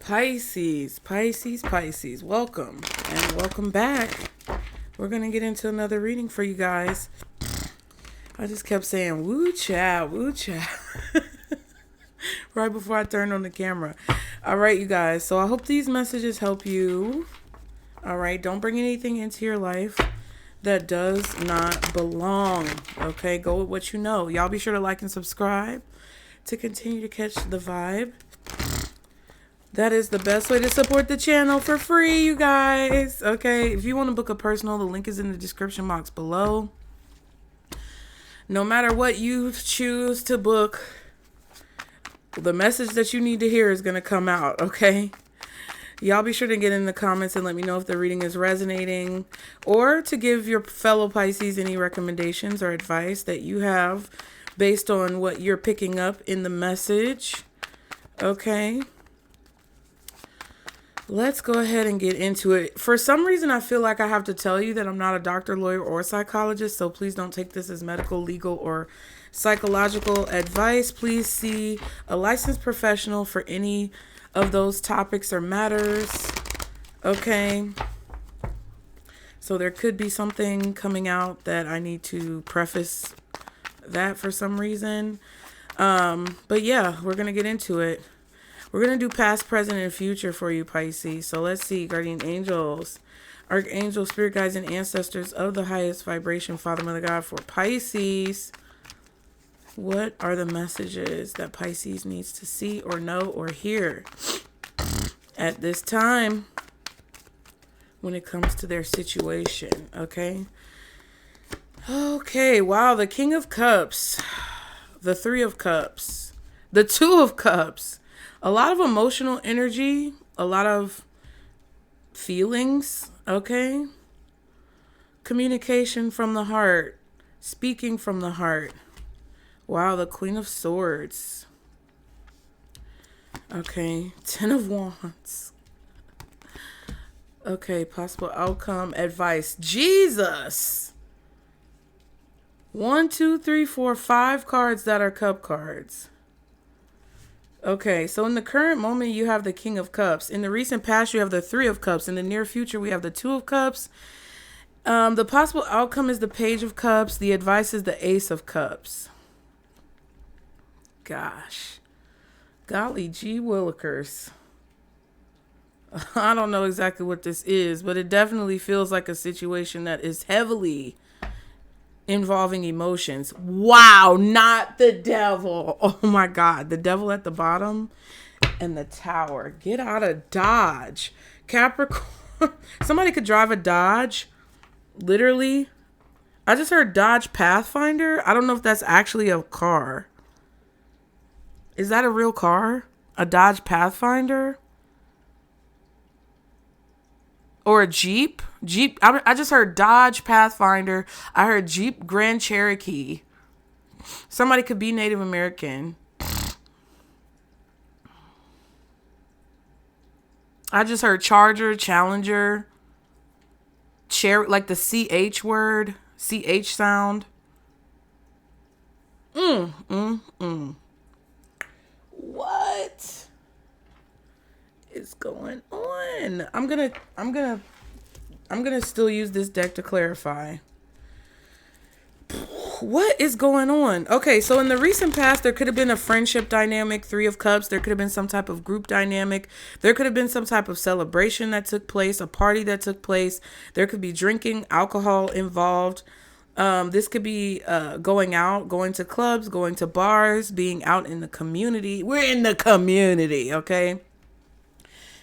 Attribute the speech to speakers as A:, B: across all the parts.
A: Pisces, Pisces, Pisces, welcome and welcome back. We're going to get into another reading for you guys. I just kept saying, woo chow, right before I turned on the camera. All right, you guys. So I hope these messages help you. All right. Don't bring anything into your life that does not belong. Okay. Go with what you know. Y'all be sure to like and subscribe to continue to catch the vibe. That is the best way to support the channel for free, you guys. Okay. If you want to book a personal, the link is in the description box below. No matter what you choose to book, the message that you need to hear is going to come out, okay? Y'all be sure to get in the comments and let me know if the reading is resonating, or to give your fellow Pisces any recommendations or advice that you have based on what you're picking up in the message, okay? Let's go ahead and get into it. For some reason, I feel like I have to tell you that I'm not a doctor, lawyer, or psychologist, so please don't take this as medical, legal, or psychological advice. Please see a licensed professional for any of those topics or matters, okay? So there could be something coming out that I need to preface that for some reason. But yeah, we're going to get into it. We're going to do past, present, and future for you, Pisces. So let's see. Guardian angels, archangels, spirit guides, and ancestors of the highest vibration, Father, Mother, God, for Pisces. What are the messages that Pisces needs to see or know or hear at this time when it comes to their situation? Okay. Okay. Wow. The King of Cups, the Three of Cups, the Two of Cups. A lot of emotional energy, a lot of feelings, okay? Communication from the heart, speaking from the heart. Wow, the Queen of Swords. Okay, Ten of Wands. Okay, possible outcome, advice. Jesus! 1, 2, 3, 4, 5 cards that are cup cards. Okay, so in the current moment, you have the King of Cups. In the recent past, you have the Three of Cups. In the near future, we have the Two of Cups. The possible outcome is the Page of Cups. The advice is the Ace of Cups. Gosh. Golly gee willikers. I don't know exactly what this is, but it definitely feels like a situation that is heavily involving emotions. Wow, not the devil. Oh my God. The devil at the bottom and the Tower. Get out of Dodge. Capricorn. Somebody could drive a Dodge. Literally. I just heard Dodge Pathfinder. I don't know if that's actually a car. Is that a real car? A Dodge Pathfinder? Or a Jeep? Jeep. I just heard Dodge Pathfinder. I heard Jeep Grand Cherokee. Somebody could be Native American. I just heard Charger, Challenger. Like the CH word. CH sound. What is going on? I'm gonna still use this deck to clarify. What is going on? Okay, so in the recent past, there could have been a friendship dynamic, Three of Cups. There could have been some type of group dynamic. There could have been some type of celebration that took place, a party that took place. There could be drinking, alcohol involved. This could be going out, going to clubs, going to bars, being out in the community. We're in the community, okay?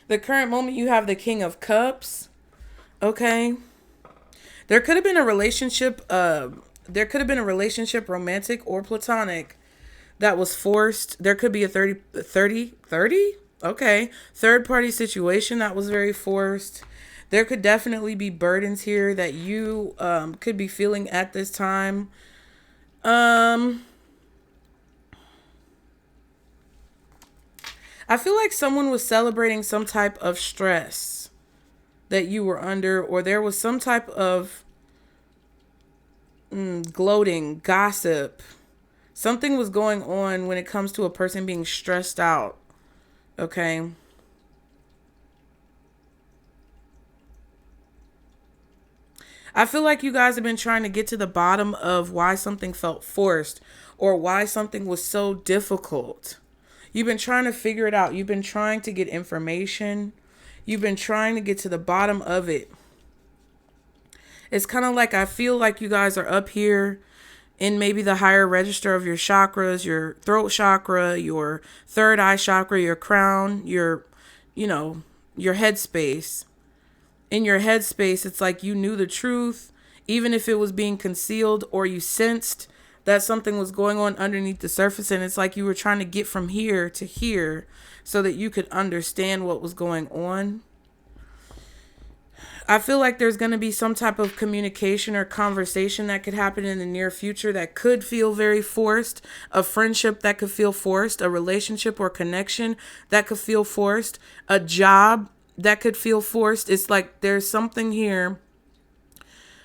A: The current moment, you have the King of Cups, okay? There could have been a relationship, romantic or platonic, that was forced. There could be a 30? Okay. Third party situation that was very forced. There could definitely be burdens here that you could be feeling at this time. I feel like someone was celebrating some type of stress that you were under, or there was some type of gloating, gossip. Something was going on when it comes to a person being stressed out. Okay. I feel like you guys have been trying to get to the bottom of why something felt forced or why something was so difficult. You've been trying to figure it out. You've been trying to get information. You've been trying to get to the bottom of it. It's kind of like I feel like you guys are up here in maybe the higher register of your chakras, your throat chakra, your third eye chakra, your crown, your headspace. In your headspace, it's like you knew the truth, even if it was being concealed, or you sensed that something was going on underneath the surface. And it's like you were trying to get from here to here so that you could understand what was going on. I feel like there's going to be some type of communication or conversation that could happen in the near future that could feel very forced. A friendship that could feel forced. A relationship or connection that could feel forced. A job that could feel forced. It's like there's something here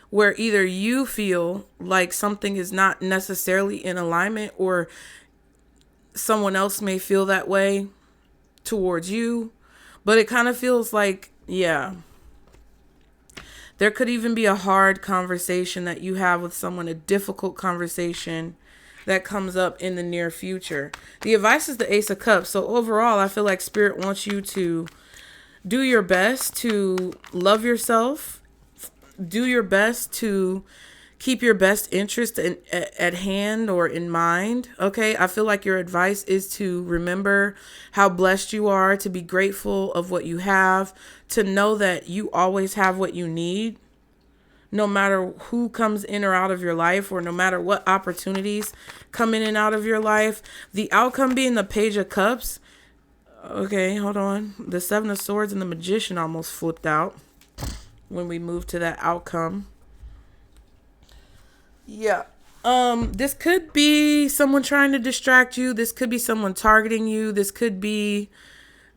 A: where either you feel like something is not necessarily in alignment, or someone else may feel that way towards you. But it kind of feels like, yeah, there could even be a hard conversation that you have with someone, a difficult conversation that comes up in the near future. The advice is the Ace of Cups. So overall, I feel like Spirit wants you to do your best to love yourself. Do your best to keep your best interest at hand or in mind. Okay, I feel like your advice is to remember how blessed you are, to be grateful of what you have, to know that you always have what you need, no matter who comes in or out of your life, or no matter what opportunities come in and out of your life. The outcome being the Page of Cups. Okay, hold on. The Seven of Swords and the Magician almost flipped out when we move to that outcome. Yeah. This could be someone trying to distract you. This could be someone targeting you. This could be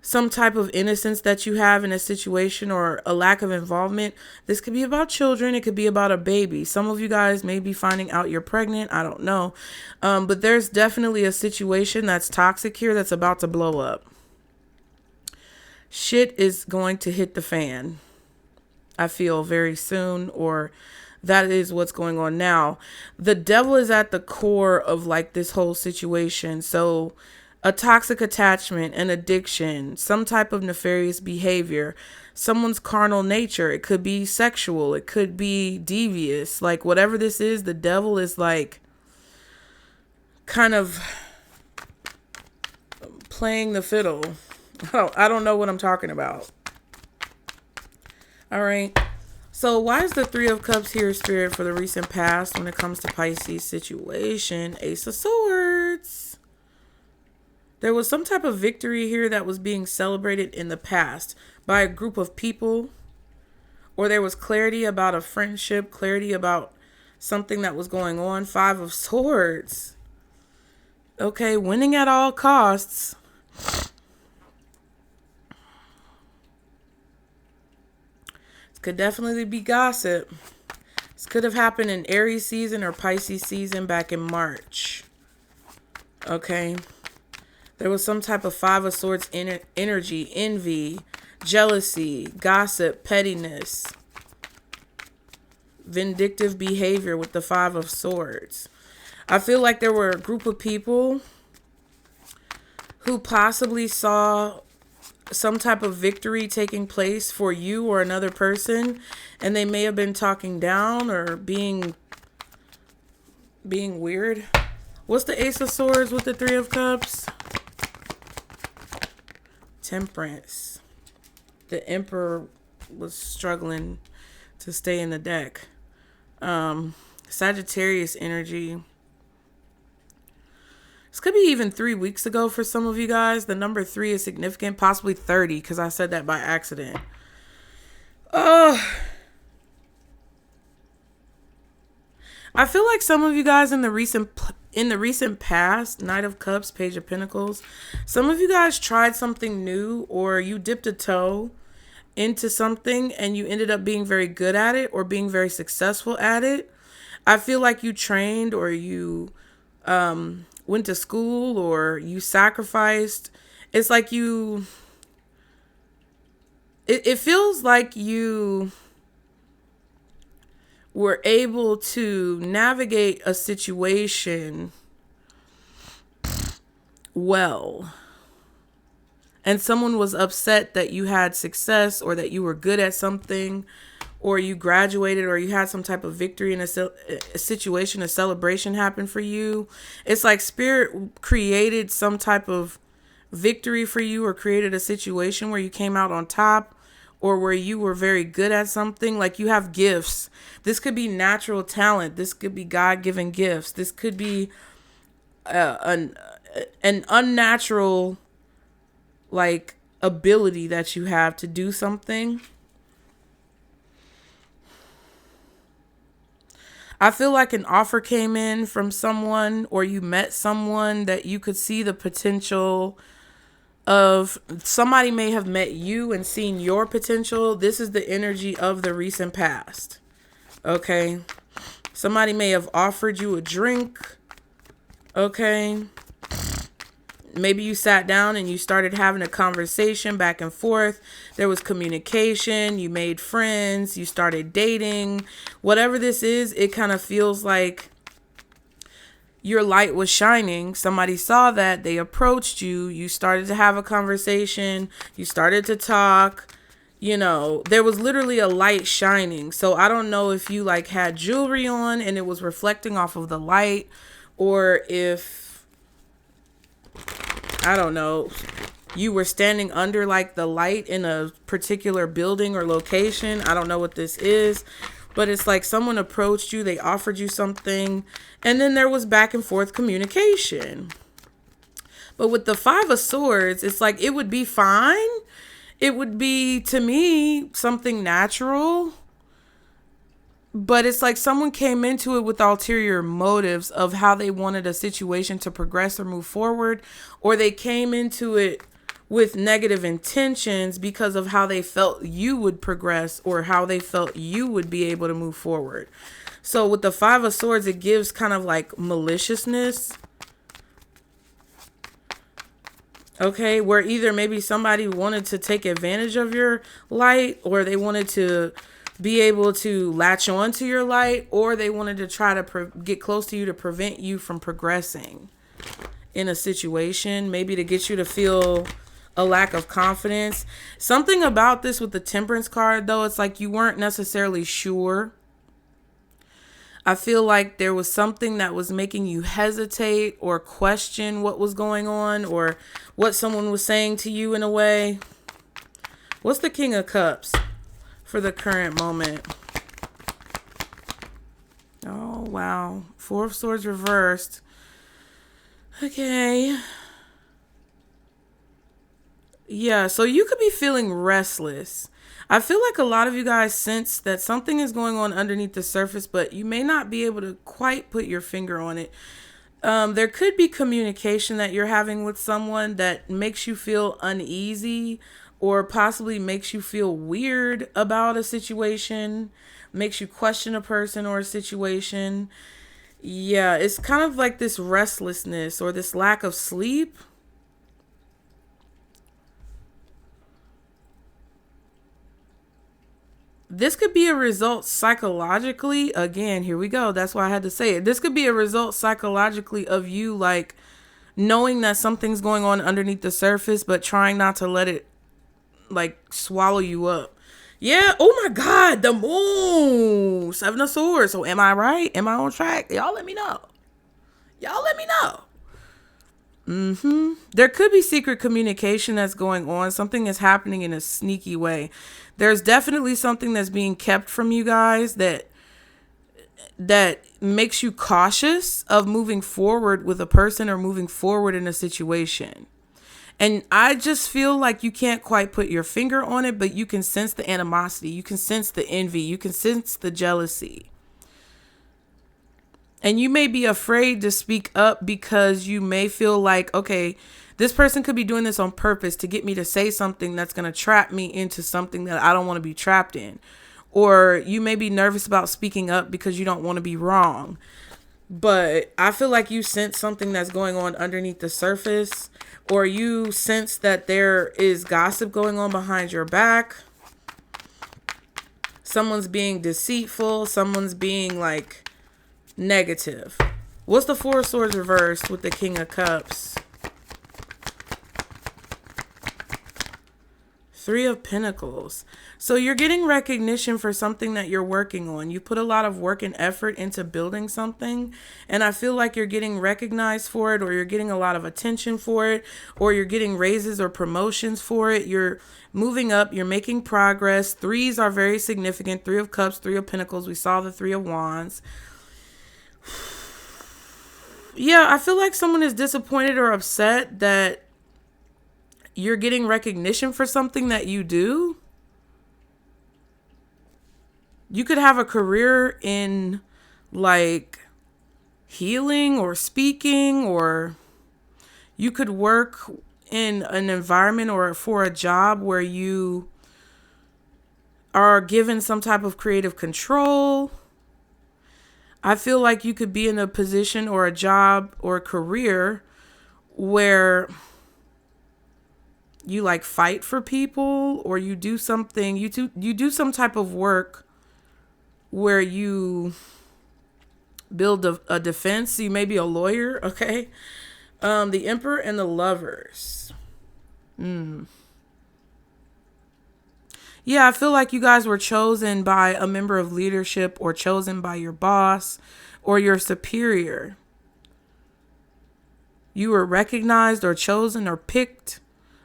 A: some type of innocence that you have in a situation, or a lack of involvement. This could be about children. It could be about a baby. Some of you guys may be finding out you're pregnant. I don't know. But there's definitely a situation that's toxic here that's about to blow up. Shit is going to hit the fan, I feel, very soon, or that is what's going on now. The devil is at the core of like this whole situation. So a toxic attachment, an addiction, some type of nefarious behavior, someone's carnal nature. It could be sexual. It could be devious. Like whatever this is, the devil is like kind of playing the fiddle. Oh, I don't know what I'm talking about. All right. So why is the Three of Cups here, Spirit, for the recent past when it comes to Pisces situation? Ace of Swords. There was some type of victory here that was being celebrated in the past by a group of people, or there was clarity about a friendship, clarity about something that was going on. Five of Swords. Okay, winning at all costs. Could definitely be gossip. This could have happened in Aries season or Pisces season back in March. Okay. There was some type of Five of Swords energy, envy, jealousy, gossip, pettiness, vindictive behavior with the Five of Swords. I feel like there were a group of people who possibly saw some type of victory taking place for you or another person, and they may have been talking down or being weird. What's the Ace of Swords with the Three of Cups? Temperance. The Emperor was struggling to stay in the deck. Sagittarius energy. This could be even 3 weeks ago for some of you guys. The number 3 is significant, possibly 30, because I said that by accident. I feel like some of you guys in the recent past, Knight of Cups, Page of Pentacles, some of you guys tried something new, or you dipped a toe into something and you ended up being very good at it or being very successful at it. I feel like you trained, or you went to school, or you sacrificed. It's like it feels like you were able to navigate a situation well, and someone was upset that you had success or that you were good at something, or you graduated, or you had some type of victory in a situation, a celebration happened for you. It's like spirit created some type of victory for you, or created a situation where you came out on top, or where you were very good at something. Like you have gifts. This could be natural talent. This could be God-given gifts. This could be an unnatural like ability that you have to do something. I feel like an offer came in from someone, or you met someone that you could see the potential of. Somebody may have met you and seen your potential. This is the energy of the recent past. Okay. Somebody may have offered you a drink. Okay. Maybe you sat down and you started having a conversation back and forth. There was communication. You made friends. You started dating. Whatever this is, it kind of feels like your light was shining. Somebody saw that. They approached you. You started to have a conversation. You started to talk. You know, there was literally a light shining. So I don't know if you like had jewelry on and it was reflecting off of the light, or if, I don't know, you were standing under like the light in a particular building or location. I don't know what this is, but it's like someone approached you, they offered you something, and then there was back and forth communication. But with the Five of Swords, it's like it would be fine. It would be, to me, something natural. But it's like someone came into it with ulterior motives of how they wanted a situation to progress or move forward, or they came into it with negative intentions because of how they felt you would progress, or how they felt you would be able to move forward. So with the Five of Swords, it gives kind of like maliciousness. Okay, where either maybe somebody wanted to take advantage of your light, or they wanted to be able to latch on to your light, or they wanted to try to get close to you to prevent you from progressing in a situation, maybe to get you to feel a lack of confidence. Something about this with the Temperance card, though, it's like you weren't necessarily sure. I feel like there was something that was making you hesitate or question what was going on, or what someone was saying to you in a way. What's the King of Cups for the current moment? Oh, wow. Four of Swords reversed. Okay. Yeah, so you could be feeling restless. I feel like a lot of you guys sense that something is going on underneath the surface, but you may not be able to quite put your finger on it. There could be communication that you're having with someone that makes you feel uneasy, or possibly makes you feel weird about a situation, makes you question a person or a situation. Yeah, it's kind of like this restlessness or this lack of sleep. This could be a result psychologically. Again, here we go. That's why I had to say it. This could be a result psychologically of you like knowing that something's going on underneath the surface, but trying not to let it like swallow you up. Yeah. Oh my God. The moon. Seven of Swords. So am I right? Am I on track? Y'all let me know. Y'all let me know. There could be secret communication that's going on. Something is happening in a sneaky way. There's definitely something that's being kept from you guys that makes you cautious of moving forward with a person or moving forward in a situation. And I just feel like you can't quite put your finger on it, but you can sense the animosity. You can sense the envy. You can sense the jealousy. And you may be afraid to speak up because you may feel like, okay, this person could be doing this on purpose to get me to say something that's going to trap me into something that I don't want to be trapped in. Or you may be nervous about speaking up because you don't want to be wrong. But I feel like you sense something that's going on underneath the surface, or you sense that there is gossip going on behind your back. Someone's being deceitful. Someone's being like negative. What's the Four of Swords reversed with the King of Cups? Three of Pentacles. So you're getting recognition for something that you're working on. You put a lot of work and effort into building something, and I feel like you're getting recognized for it, or you're getting a lot of attention for it, or you're getting raises or promotions for it. You're moving up. You're making progress. Threes are very significant. Three of Cups, Three of Pentacles. We saw the Three of Wands. Yeah, I feel like someone is disappointed or upset that you're getting recognition for something that you do. You could have a career in like healing or speaking, or you could work in an environment or for a job where you are given some type of creative control. I feel like you could be in a position or a job or a career where you like fight for people, or you do something, you do some type of work where you build a defense. You may be a lawyer, okay? The Emperor and the Lovers. Yeah, I feel like you guys were chosen by a member of leadership, or chosen by your boss or your superior. You were recognized or chosen or picked,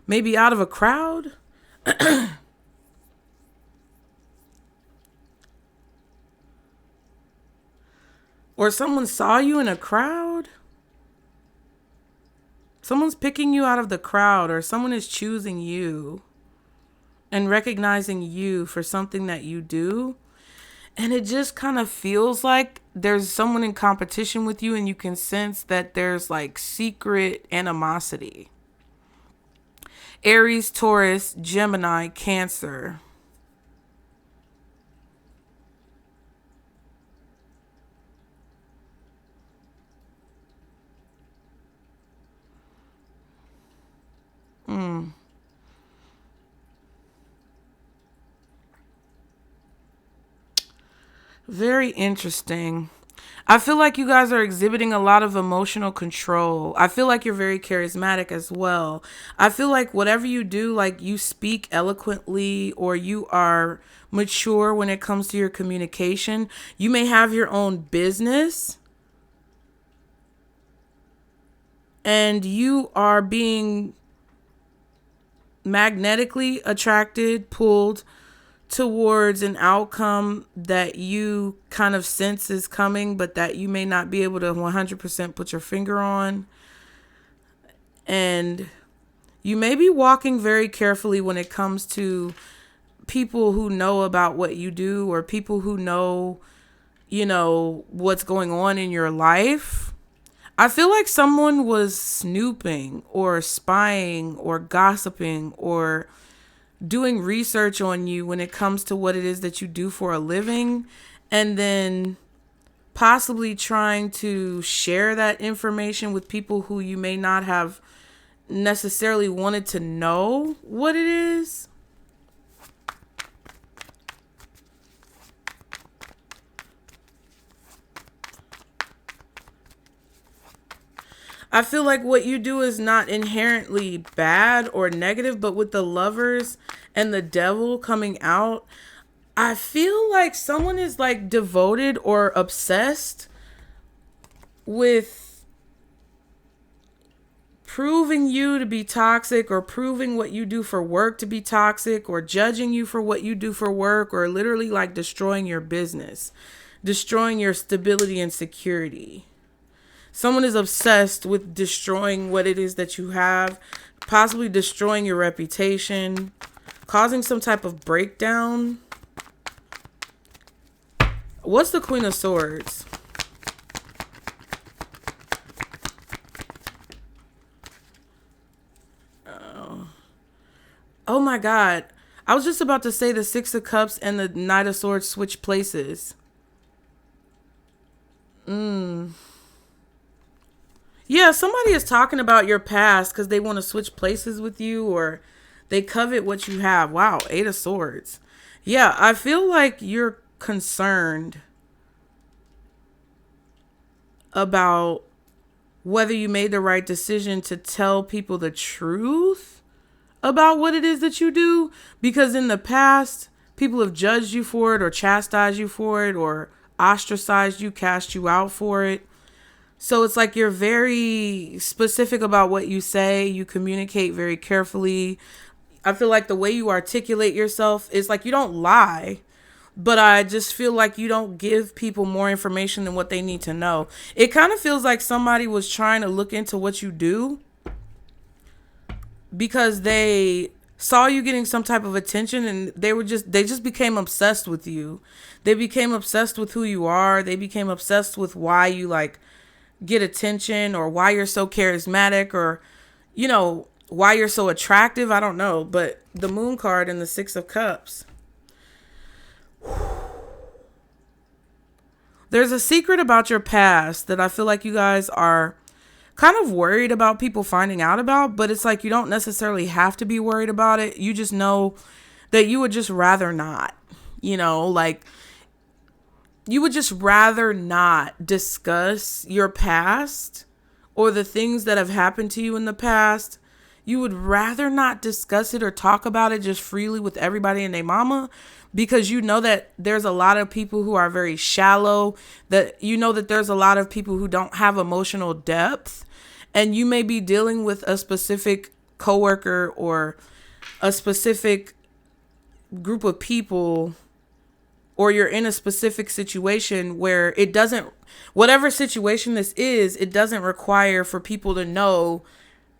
A: maybe out of a crowd. Or someone saw you in a crowd. Someone's picking you out of the crowd, or someone is choosing you and recognizing you for something that you do. And it just kind of feels like there's someone in competition with you, and you can sense that there's like secret animosity. Aries, Taurus, Gemini, Cancer. Very interesting. I feel like you guys are exhibiting a lot of emotional control. I feel like you're very charismatic as well. I feel like whatever you do, like you speak eloquently, or you are mature when it comes to your communication. You may have your own business, and you are being magnetically attracted, pulled towards an outcome that you kind of sense is coming, but that you may not be able to 100% put your finger on. And you may be walking very carefully when it comes to people who know about what you do, or people who know, you know, what's going on in your life. I feel like someone was snooping or spying or gossiping or doing research on you when it comes to what it is that you do for a living, and then possibly trying to share that information with people who you may not have necessarily wanted to know what it is. I feel like what you do is not inherently bad or negative, but with the Lovers and the Devil coming out, I feel like someone is like devoted or obsessed with proving you to be toxic, or proving what you do for work to be toxic, or judging you for what you do for work, or literally like destroying your business, destroying your stability and security. Someone is obsessed with destroying what it is that you have, possibly destroying your reputation, causing some type of breakdown. What's the Queen of Swords? Oh my God. I was just about to say the Six of Cups and the Knight of Swords switch places. Yeah, somebody is talking about your past because they want to switch places with you, or They covet what you have. Wow, 8 of Swords. Yeah, I feel like you're concerned about whether you made the right decision to tell people the truth about what it is that you do. Because in the past, people have judged you for it or chastised you for it or ostracized you, cast you out for it. So it's like you're very specific about what you say. You communicate very carefully. I feel like the way you articulate yourself is like you don't lie, but I just feel like you don't give people more information than what they need to know. It kind of feels like somebody was trying to look into what you do because they saw you getting some type of attention and they just became obsessed with you. They became obsessed with who you are. They became obsessed with why you like get attention or why you're so charismatic or, you know, why you're so attractive. I don't know. But the Moon card and the 6 of Cups. There's a secret about your past that I feel like you guys are kind of worried about people finding out about, but it's like you don't necessarily have to be worried about it. You just know that you would just rather not, you know, like you would just rather not discuss your past or the things that have happened to you in the past. You would rather not discuss it or talk about it just freely with everybody and their mama, because you know that there's a lot of people who are very shallow, that you know that there's a lot of people who don't have emotional depth, and you may be dealing with a specific coworker or a specific group of people, or you're in a specific situation where it doesn't, whatever situation this is, it doesn't require for people to know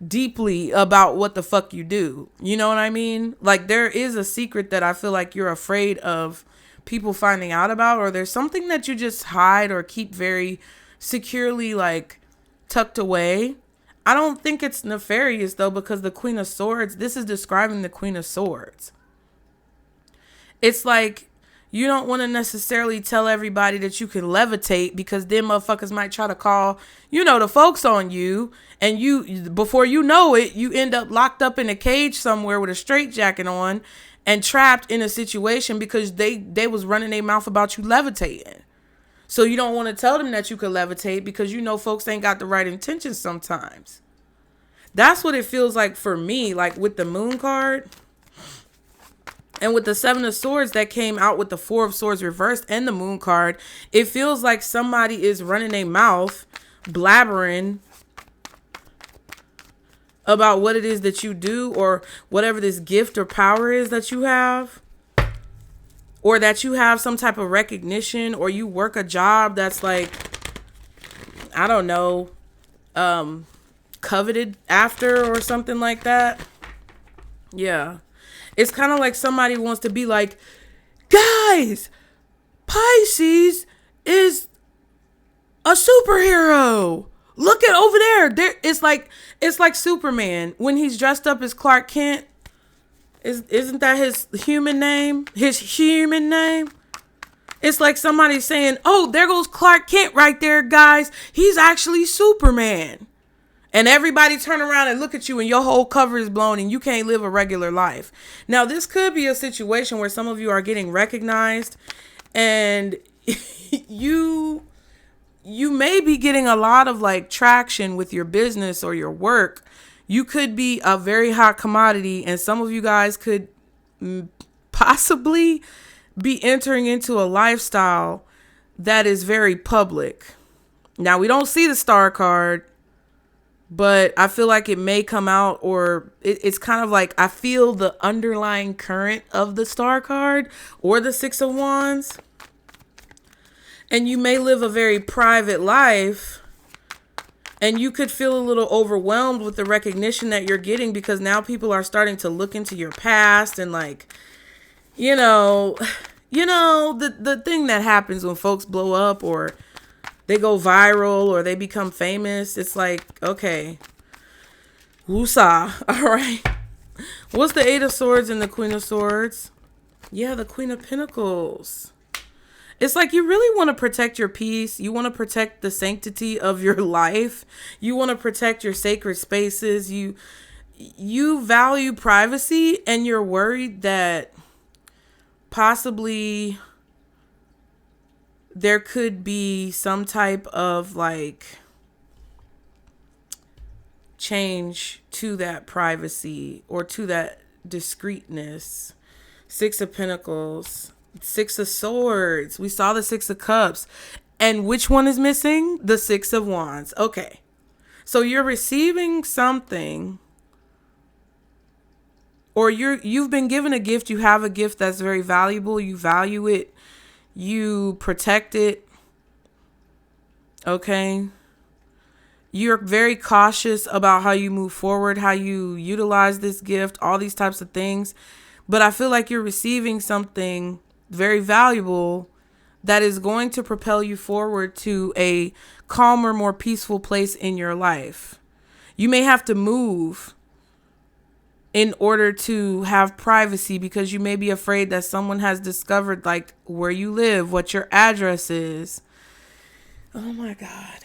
A: deeply about what the fuck you do. You know what I mean? Like there is a secret that I feel like you're afraid of people finding out about, or there's something that you just hide or keep very securely like tucked away. I don't think it's nefarious though, because the Queen of Swords, this is describing the Queen of Swords. It's like you don't want to necessarily tell everybody that you can levitate, because then motherfuckers might try to call, you know, the folks on you. And you, before you know it, you end up locked up in a cage somewhere with a straitjacket on and trapped in a situation because they was running their mouth about you levitating. So you don't want to tell them that you could levitate because you know folks ain't got the right intentions sometimes. That's what it feels like for me, like with the Moon card. And with the 7 of Swords that came out with the 4 of Swords reversed and the Moon card, it feels like somebody is running their mouth, blabbering about what it is that you do, or whatever this gift or power is that you have, or that you have some type of recognition, or you work a job that's like, I don't know, coveted after or something like that. Yeah. It's kind of like somebody wants to be like, guys, Pisces is a superhero. Look at over there. It's like Superman when he's dressed up as Clark Kent. Isn't that his human name? His human name? It's like somebody saying, oh, there goes Clark Kent right there, guys. He's actually Superman. And everybody turn around and look at you and your whole cover is blown and you can't live a regular life. Now, this could be a situation where some of you are getting recognized and you may be getting a lot of like traction with your business or your work. You could be a very hot commodity, and some of you guys could possibly be entering into a lifestyle that is very public. Now, we don't see the Star card, but I feel like it may come out, or it's kind of like I feel the underlying current of the Star card or the 6 of Wands. And you may live a very private life, and you could feel a little overwhelmed with the recognition that you're getting, because now people are starting to look into your past and like, you know, the thing that happens when folks blow up or they go viral or they become famous. It's like, okay, woosah. All right. What's the 8 of Swords and the Queen of Swords? Yeah, the Queen of Pentacles. It's like you really want to protect your peace. You want to protect the sanctity of your life. You want to protect your sacred spaces. You you value privacy and you're worried that possibly there could be some type of like change to that privacy or to that discreetness. Six of Pentacles, Six of Swords. We saw the Six of Cups. And which one is missing? The Six of Wands. Okay. So you're receiving something, or you've been given a gift. You have a gift that's very valuable. You value it. You protect it. Okay. You're very cautious about how you move forward, how you utilize this gift, all these types of things. But I feel like you're receiving something very valuable that is going to propel you forward to a calmer, more peaceful place in your life. You may have to move in order to have privacy because you may be afraid that someone has discovered like where you live, what your address is. Oh my God.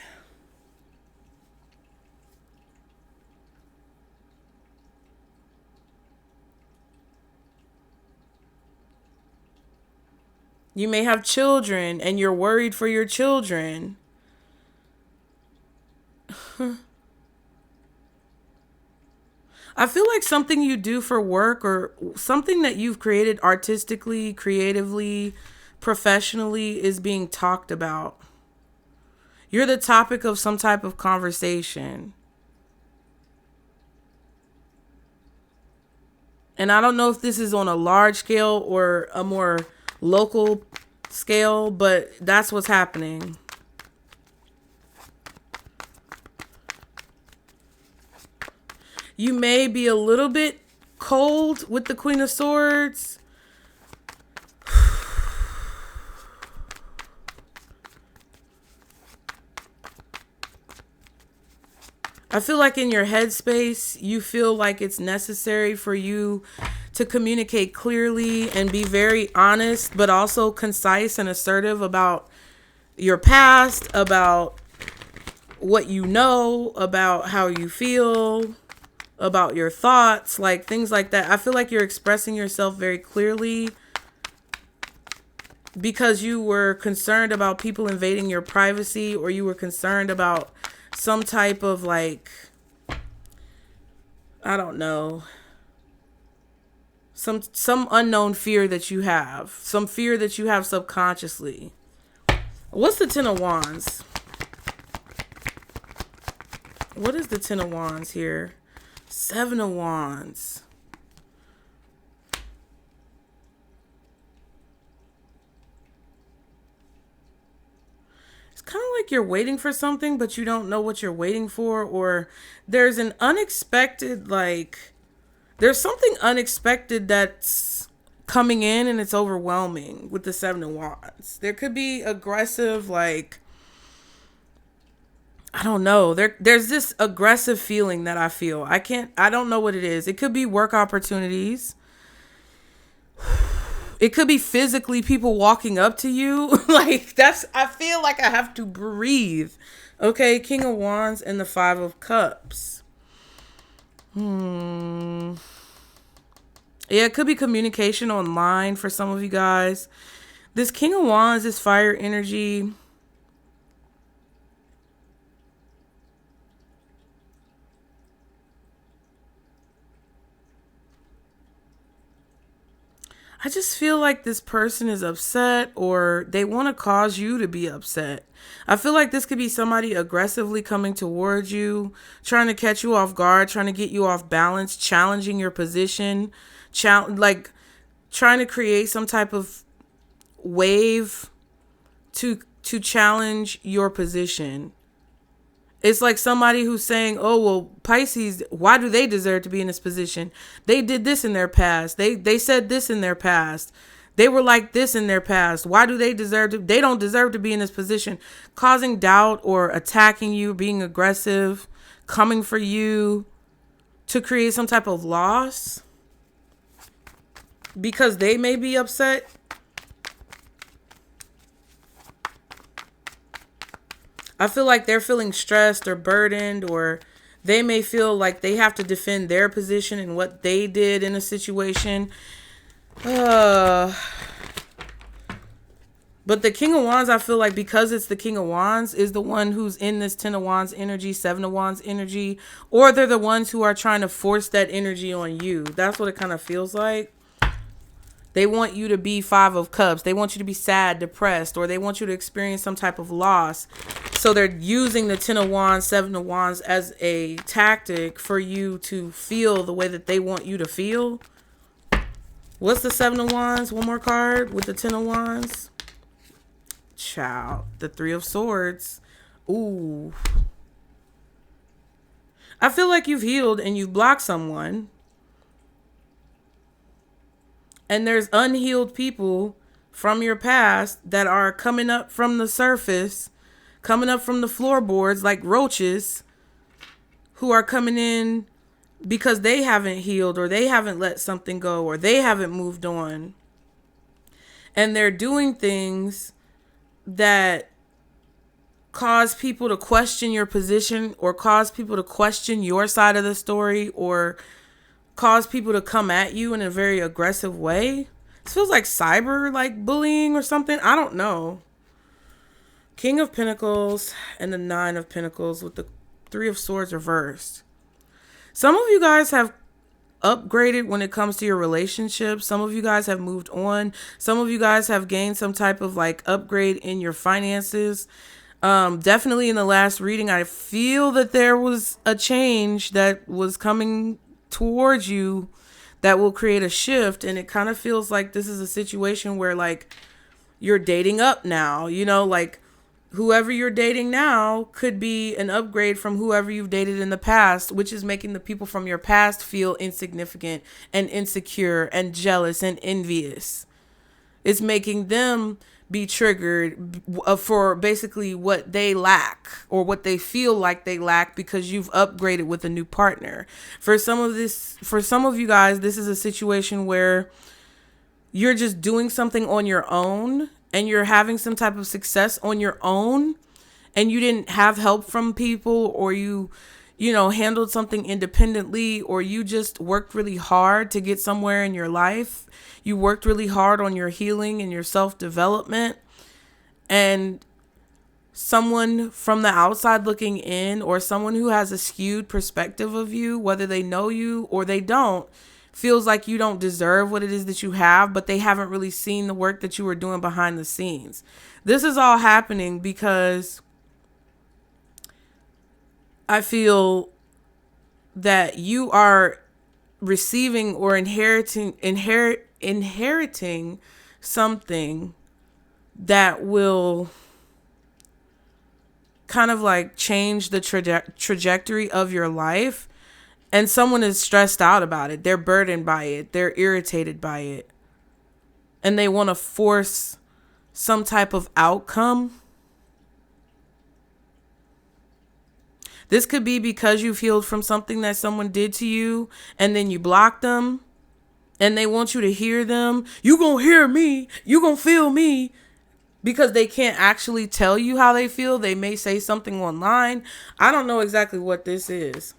A: You may have children and you're worried for your children. I feel like something you do for work or something that you've created artistically, creatively, professionally is being talked about. You're the topic of some type of conversation. And I don't know if this is on a large scale or a more local scale, but that's what's happening. You may be a little bit cold with the Queen of Swords. I feel like in your headspace, you feel like it's necessary for you to communicate clearly and be very honest, but also concise and assertive about your past, about what you know, about how you feel, about your thoughts, like things like that. I feel like you're expressing yourself very clearly because you were concerned about people invading your privacy, or you were concerned about some type of like, I don't know, some unknown fear that you have, some fear that you have subconsciously. What's the Ten of Wands? What is the Ten of Wands here? Seven of Wands. It's kind of like you're waiting for something, but you don't know what you're waiting for, or there's an unexpected, like, there's something unexpected that's coming in and it's overwhelming with the Seven of Wands. There could be aggressive, like, I don't know. There's this aggressive feeling that I feel. I don't know what it is. It could be work opportunities. It could be physically people walking up to you. Like I feel like I have to breathe. Okay, King of Wands and the Five of Cups. Yeah, it could be communication online for some of you guys. This King of Wands is fire energy. I just feel like this person is upset, or they want to cause you to be upset. I feel like this could be somebody aggressively coming towards you, trying to catch you off guard, trying to get you off balance, challenging your position, like trying to create some type of wave to challenge your position. It's like somebody who's saying, oh, well, Pisces, why do they deserve to be in this position? They did this in their past. They said this in their past. They were like this in their past. Why do they deserve to? They don't deserve to be in this position. Causing doubt or attacking you, being aggressive, coming for you to create some type of loss because they may be upset. I feel like they're feeling stressed or burdened, or They may feel like they have to defend their position and what they did in a situation. But the King of Wands, I feel like because it's the King of Wands, is the one who's in this Ten of Wands energy, Seven of Wands energy, or they're the ones who are trying to force that energy on you. That's what it kind of feels like. They want you to be Five of Cups. They want you to be sad, depressed, or they want you to experience some type of loss. So they're using the Ten of Wands, Seven of Wands as a tactic for you to feel the way that they want you to feel. What's the Seven of Wands? One more card with the Ten of Wands. Child, the Three of Swords. Ooh. I feel like you've healed and you've blocked someone. And there's unhealed people from your past that are coming up from the surface, coming up from the floorboards like roaches, who are coming in because they haven't healed, or they haven't let something go, or they haven't moved on. And they're doing things that cause people to question your position, or cause people to question your side of the story, or cause people to come at you in a very aggressive way. It feels like bullying or something. I don't know. King of Pentacles and the Nine of Pentacles with the Three of Swords reversed. Some of you guys have upgraded when it comes to your relationships. Some of you guys have moved on. Some of you guys have gained some type of like upgrade in your finances. Definitely in the last reading, I feel that there was a change that was coming towards you that will create a shift. And it kind of feels like this is a situation where like you're dating up now, you know, like whoever you're dating now could be an upgrade from whoever you've dated in the past, which is making the people from your past feel insignificant and insecure and jealous and envious. It's making them be triggered for basically what they lack, or what they feel like they lack, because you've upgraded with a new partner. For some of you guys, this is a situation where you're just doing something on your own and you're having some type of success on your own, and you didn't have help from people, or you handled something independently, or you just worked really hard to get somewhere in your life. You worked really hard on your healing and your self-development, and someone from the outside looking in, or someone who has a skewed perspective of you, whether they know you or they don't, feels like you don't deserve what it is that you have, but they haven't really seen the work that you were doing behind the scenes. This is all happening because I feel that you are receiving or inheriting something that will kind of like change the trajectory of your life. And someone is stressed out about it. They're burdened by it. They're irritated by it. And they want to force some type of outcome. This could be because you've healed from something that someone did to you, and then you blocked them, and they want you to hear them. You gonna hear me. You gonna feel me. Because they can't actually tell you how they feel. They may say something online. I don't know exactly what this is.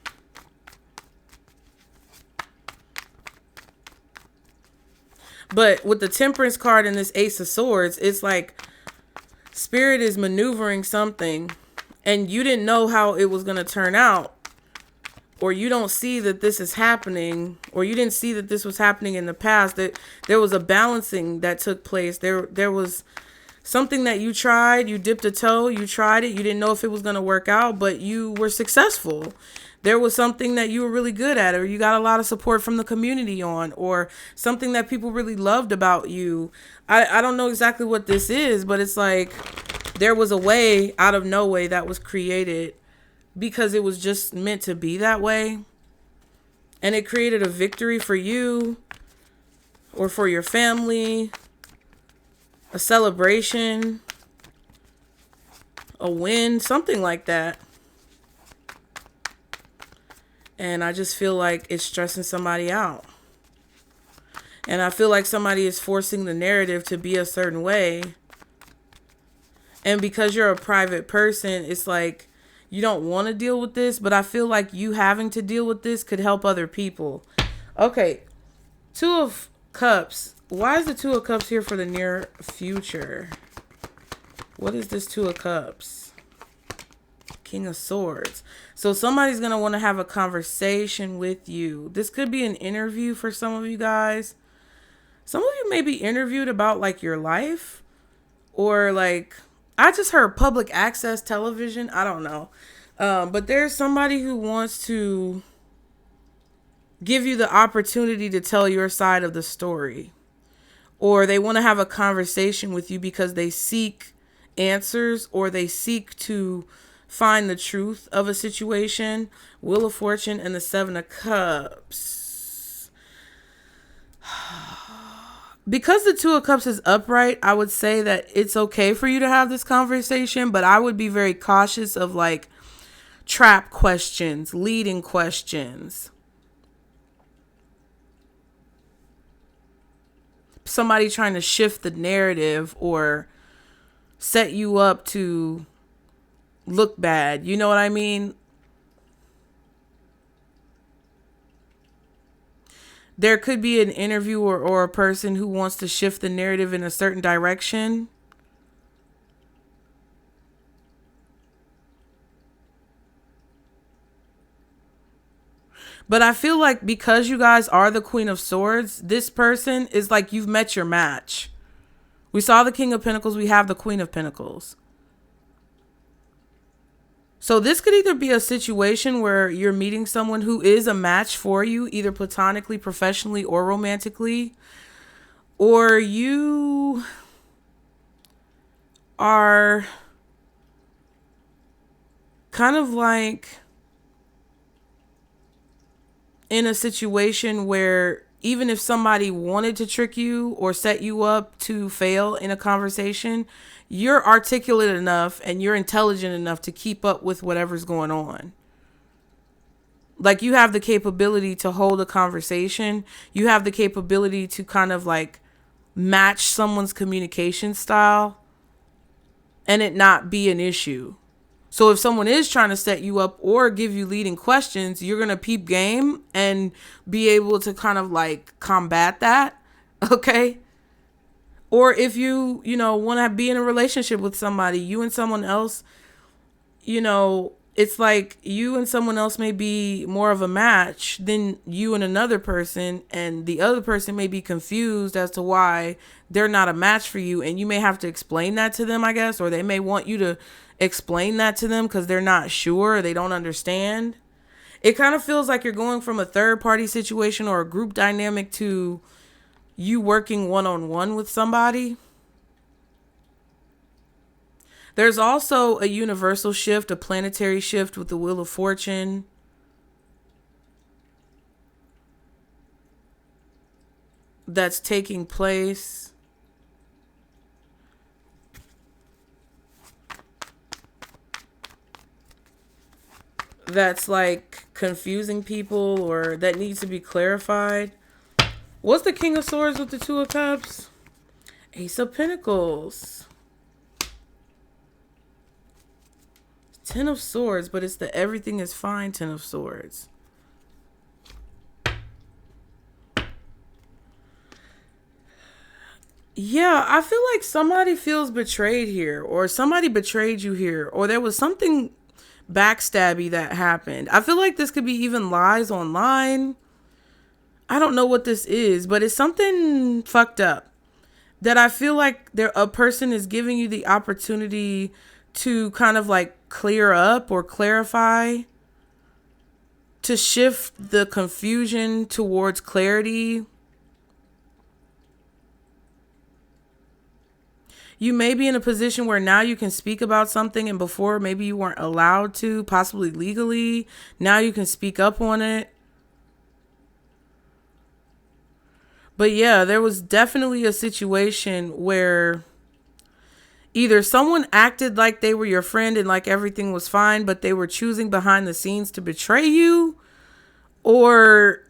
A: But with the Temperance card and this Ace of Swords, it's like Spirit is maneuvering something and you didn't know how it was going to turn out. Or you don't see that this is happening, or you didn't see that this was happening in the past, that there was a balancing that took place. There was something that you tried, you dipped a toe, you tried it, you didn't know if it was going to work out, but you were successful. There was something that you were really good at, or you got a lot of support from the community on, or something that people really loved about you. I don't know exactly what this is, but it's like there was a way out of no way that was created because it was just meant to be that way. And it created a victory for you or for your family, a celebration, a win, something like that. And I just feel like it's stressing somebody out. And I feel like somebody is forcing the narrative to be a certain way. And because you're a private person, it's like you don't want to deal with this, but I feel like you having to deal with this could help other people. Okay, Two of Cups. Why is the Two of Cups here for the near future? What is this Two of Cups? King of Swords. So somebody's going to want to have a conversation with you. This could be an interview for some of you guys. Some of you may be interviewed about like your life, or like, I just heard public access television. I don't know. But there's somebody who wants to give you the opportunity to tell your side of the story, or they want to have a conversation with you because they seek answers, or they seek to find the truth of a situation. Wheel of Fortune and the Seven of Cups. Because the Two of Cups is upright, I would say that it's okay for you to have this conversation, but I would be very cautious of like trap questions, leading questions. Somebody trying to shift the narrative or set you up to look bad. You know what I mean? There could be an interviewer or a person who wants to shift the narrative in a certain direction. But I feel like because you guys are the Queen of Swords, this person is like you've met your match. We saw the King of Pentacles. We have the Queen of Pentacles. So this could either be a situation where you're meeting someone who is a match for you, either platonically, professionally, or romantically, or you are kind of like in a situation where even if somebody wanted to trick you or set you up to fail in a conversation, you're articulate enough and you're intelligent enough to keep up with whatever's going on. Like you have the capability to hold a conversation. You have the capability to kind of like match someone's communication style and it not be an issue. So if someone is trying to set you up or give you leading questions, you're going to peep game and be able to kind of like combat that. Okay. Or if you want to be in a relationship with somebody, you and someone else, it's like you and someone else may be more of a match than you and another person. And the other person may be confused as to why they're not a match for you. And you may have to explain that to them, I guess, or they may want you to explain that to them because they're not sure, or they don't understand. It kind of feels like you're going from a third party situation or a group dynamic to you working one-on-one with somebody. There's also a universal shift, a planetary shift with the Wheel of Fortune. That's taking place. That's like confusing people, or that needs to be clarified. What's the King of Swords with the Two of Cups? Ace of Pentacles. Ten of Swords, but it's the everything is fine Ten of Swords. Yeah, I feel like somebody feels betrayed here, or somebody betrayed you here, or there was something backstabby that happened. I feel like this could be even lies online. I don't know what this is, but it's something fucked up that I feel like a person is giving you the opportunity to kind of like clear up or clarify, to shift the confusion towards clarity. You may be in a position where now you can speak about something, and before maybe you weren't allowed to, possibly legally. Now you can speak up on it. But yeah, there was definitely a situation where either someone acted like they were your friend and like everything was fine, but they were choosing behind the scenes to betray you, or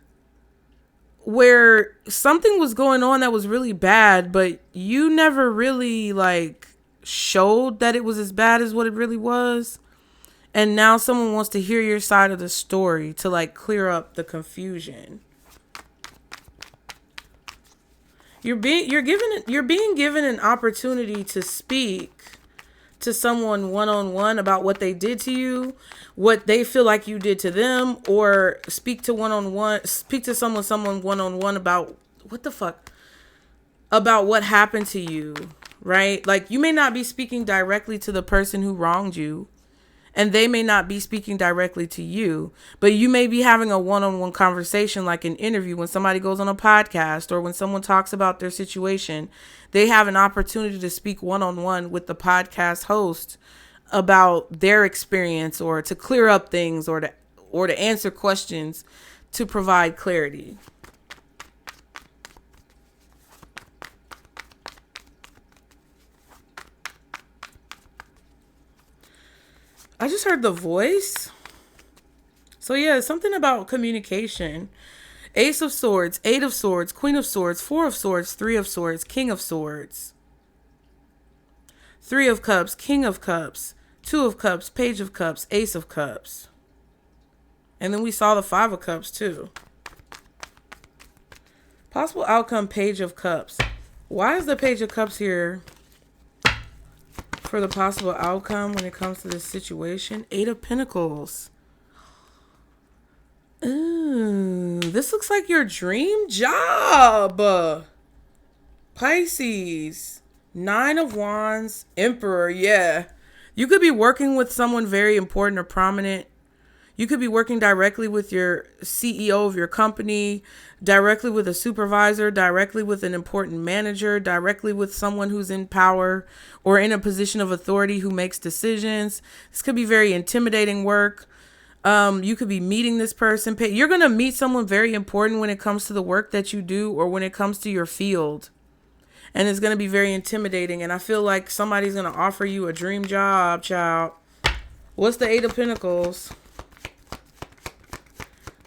A: where something was going on that was really bad, but you never really like showed that it was as bad as what it really was. And now someone wants to hear your side of the story to like clear up the confusion. You're being given an opportunity to speak to someone one-on-one about what they did to you, what they feel like you did to them, or speak to someone one-on-one about about what happened to you, right? Like, you may not be speaking directly to the person who wronged you, and they may not be speaking directly to you, but you may be having a one-on-one conversation, like an interview when somebody goes on a podcast or when someone talks about their situation. They have an opportunity to speak one-on-one with the podcast host about their experience, or to clear up things, or to answer questions, to provide clarity. I just heard the voice. So yeah, something about communication. Ace of Swords, Eight of Swords, Queen of Swords, Four of Swords, Three of Swords, King of Swords, Three of Cups, King of Cups, Two of Cups, Page of Cups, Ace of Cups. And then we saw the Five of Cups too. Possible outcome, Page of Cups. Why is the Page of Cups here for the possible outcome when it comes to this situation? Eight of Pentacles. Ooh, this looks like your dream job. Pisces. Nine of Wands. Emperor. Yeah. You could be working with someone very important or prominent. You could be working directly with your CEO of your company, directly with a supervisor, directly with an important manager, directly with someone who's in power or in a position of authority who makes decisions. This could be very intimidating work. You could be meeting this person. You're going to meet someone very important when it comes to the work that you do, or when it comes to your field. And it's going to be very intimidating. And I feel like somebody's going to offer you a dream job, child. What's the Eight of Pentacles?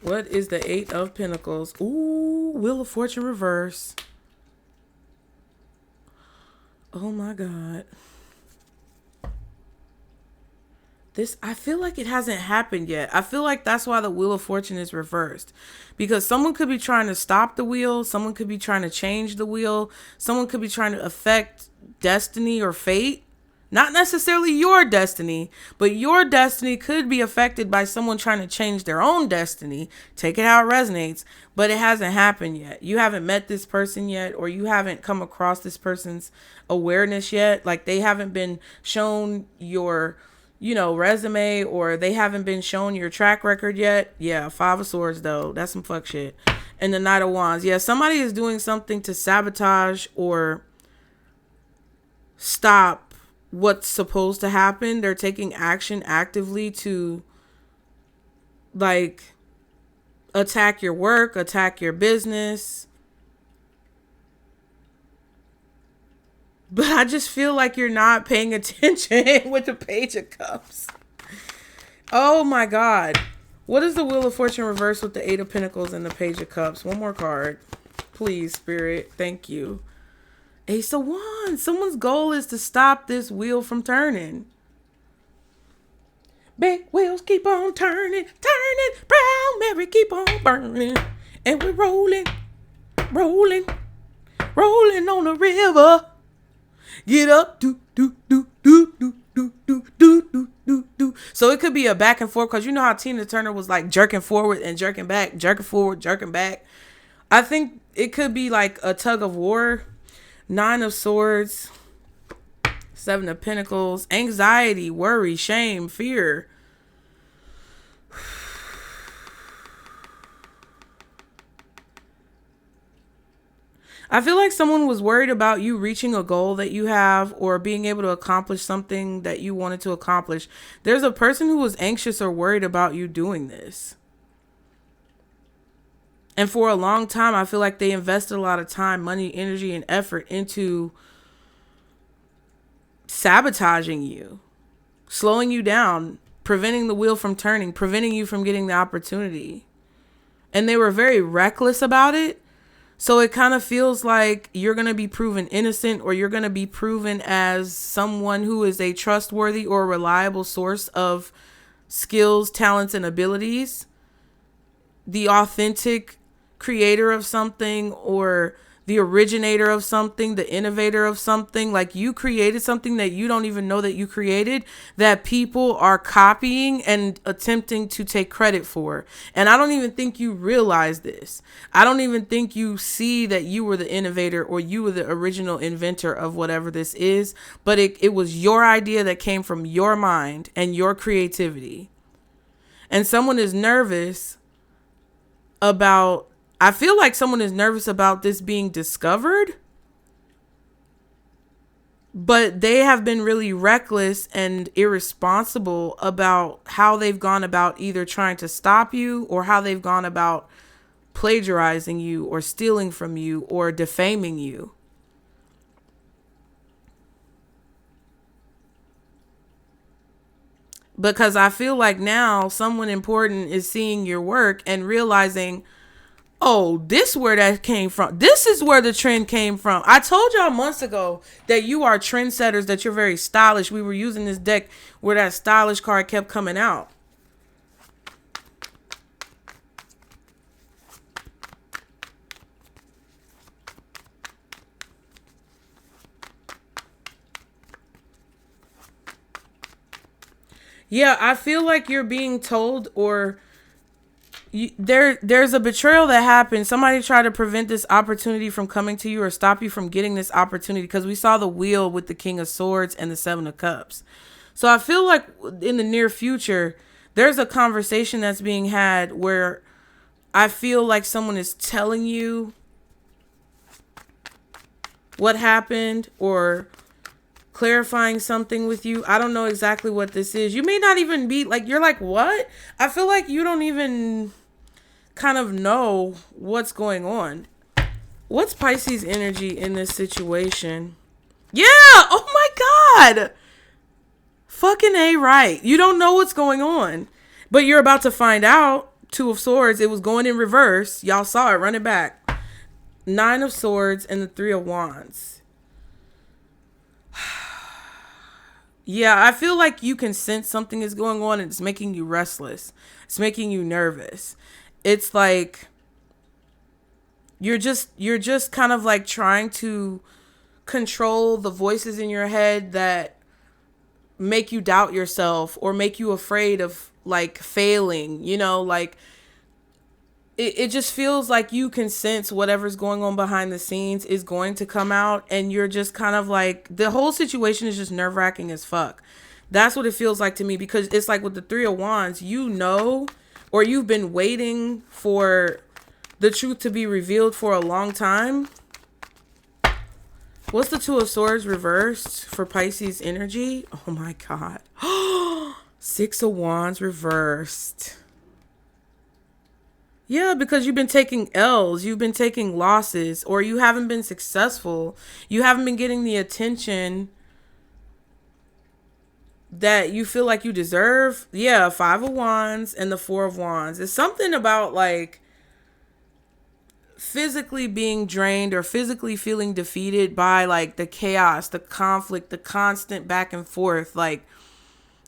A: What is the Eight of Pentacles? Ooh, Wheel of Fortune reverse. Oh my God. I feel like it hasn't happened yet. I feel like that's why the Wheel of Fortune is reversed. Because someone could be trying to stop the wheel. Someone could be trying to change the wheel. Someone could be trying to affect destiny or fate. Not necessarily your destiny, but your destiny could be affected by someone trying to change their own destiny. Take it how it resonates, but it hasn't happened yet. You haven't met this person yet, or you haven't come across this person's awareness yet. Like, they haven't been shown your, resume, or they haven't been shown your track record yet. Yeah, Five of Swords, though. That's some fuck shit. And the Knight of Wands. Yeah, somebody is doing something to sabotage or stop what's supposed to happen. They're taking action actively to, like, attack your work, attack your business. But I just feel like you're not paying attention with the Page of Cups. Oh my God. What is the Wheel of Fortune reversed with the Eight of Pentacles and the Page of Cups? One more card. Please, Spirit. Thank you. Ace of Wands. Someone's goal is to stop this wheel from turning. Big wheels keep on turning, turning. Brown Mary keep on burning. And we're rolling, rolling, rolling on the river. Get up, do, do, do, do, do, do, do, do, do, do, do. So it could be a back and forth, because you know how Tina Turner was like jerking forward and jerking back, jerking forward, jerking back. I think it could be like a tug of war. Nine of Swords, Seven of Pentacles, anxiety, worry, shame, fear. I feel like someone was worried about you reaching a goal that you have, or being able to accomplish something that you wanted to accomplish. There's a person who was anxious or worried about you doing this. And for a long time, I feel like they invested a lot of time, money, energy, and effort into sabotaging you, slowing you down, preventing the wheel from turning, preventing you from getting the opportunity. And they were very reckless about it. So it kind of feels like you're going to be proven innocent, or you're going to be proven as someone who is a trustworthy or reliable source of skills, talents, and abilities, the authentic creator of something, or the originator of something, the innovator of something. Like, you created something that you don't even know that you created, that people are copying and attempting to take credit for. And I don't even think you realize this. I don't even think you see that you were the innovator or you were the original inventor of whatever this is. But it was your idea that came from your mind and your creativity. And someone is nervous about, I feel like someone is nervous about this being discovered, but they have been really reckless and irresponsible about how they've gone about either trying to stop you, or how they've gone about plagiarizing you or stealing from you or defaming you. Because I feel like now someone important is seeing your work and realizing, oh, this is where that came from. This is where the trend came from. I told y'all months ago that you are trendsetters, that you're very stylish. We were using this deck where that stylish card kept coming out. Yeah, I feel like you're being told, or there's a betrayal that happened. Somebody tried to prevent this opportunity from coming to you, or stop you from getting this opportunity, because we saw the wheel with the King of Swords and the Seven of Cups. So I feel like in the near future, there's a conversation that's being had where I feel like someone is telling you what happened, or clarifying something with you. I don't know exactly what this is. You may not even be like, you're like, what? I feel like you don't even kind of know what's going on. What's Pisces energy in this situation? Yeah. Oh my God. Fucking A right. You don't know what's going on, but you're about to find out. Two of Swords. It was going in reverse. Y'all saw it. Run it back. Nine of Swords and the Three of Wands. Yeah, I feel like you can sense something is going on and it's making you restless. It's making you nervous. It's like you're just kind of like trying to control the voices in your head that make you doubt yourself or make you afraid of like failing, you know, like it just feels like you can sense whatever's going on behind the scenes is going to come out, and you're just kind of like, the whole situation is just nerve-wracking as fuck. That's what it feels like to me, because it's like with the Three of Wands, you know, or you've been waiting for the truth to be revealed for a long time. What's the Two of Swords reversed for Pisces energy? Oh my God. Six of Wands reversed. Yeah, because you've been taking L's, you've been taking losses, or you haven't been successful. You haven't been getting the attention that you feel like you deserve. Yeah, Five of Wands and the Four of Wands. It's something about like physically being drained or physically feeling defeated by like the chaos, the conflict, the constant back and forth. Like,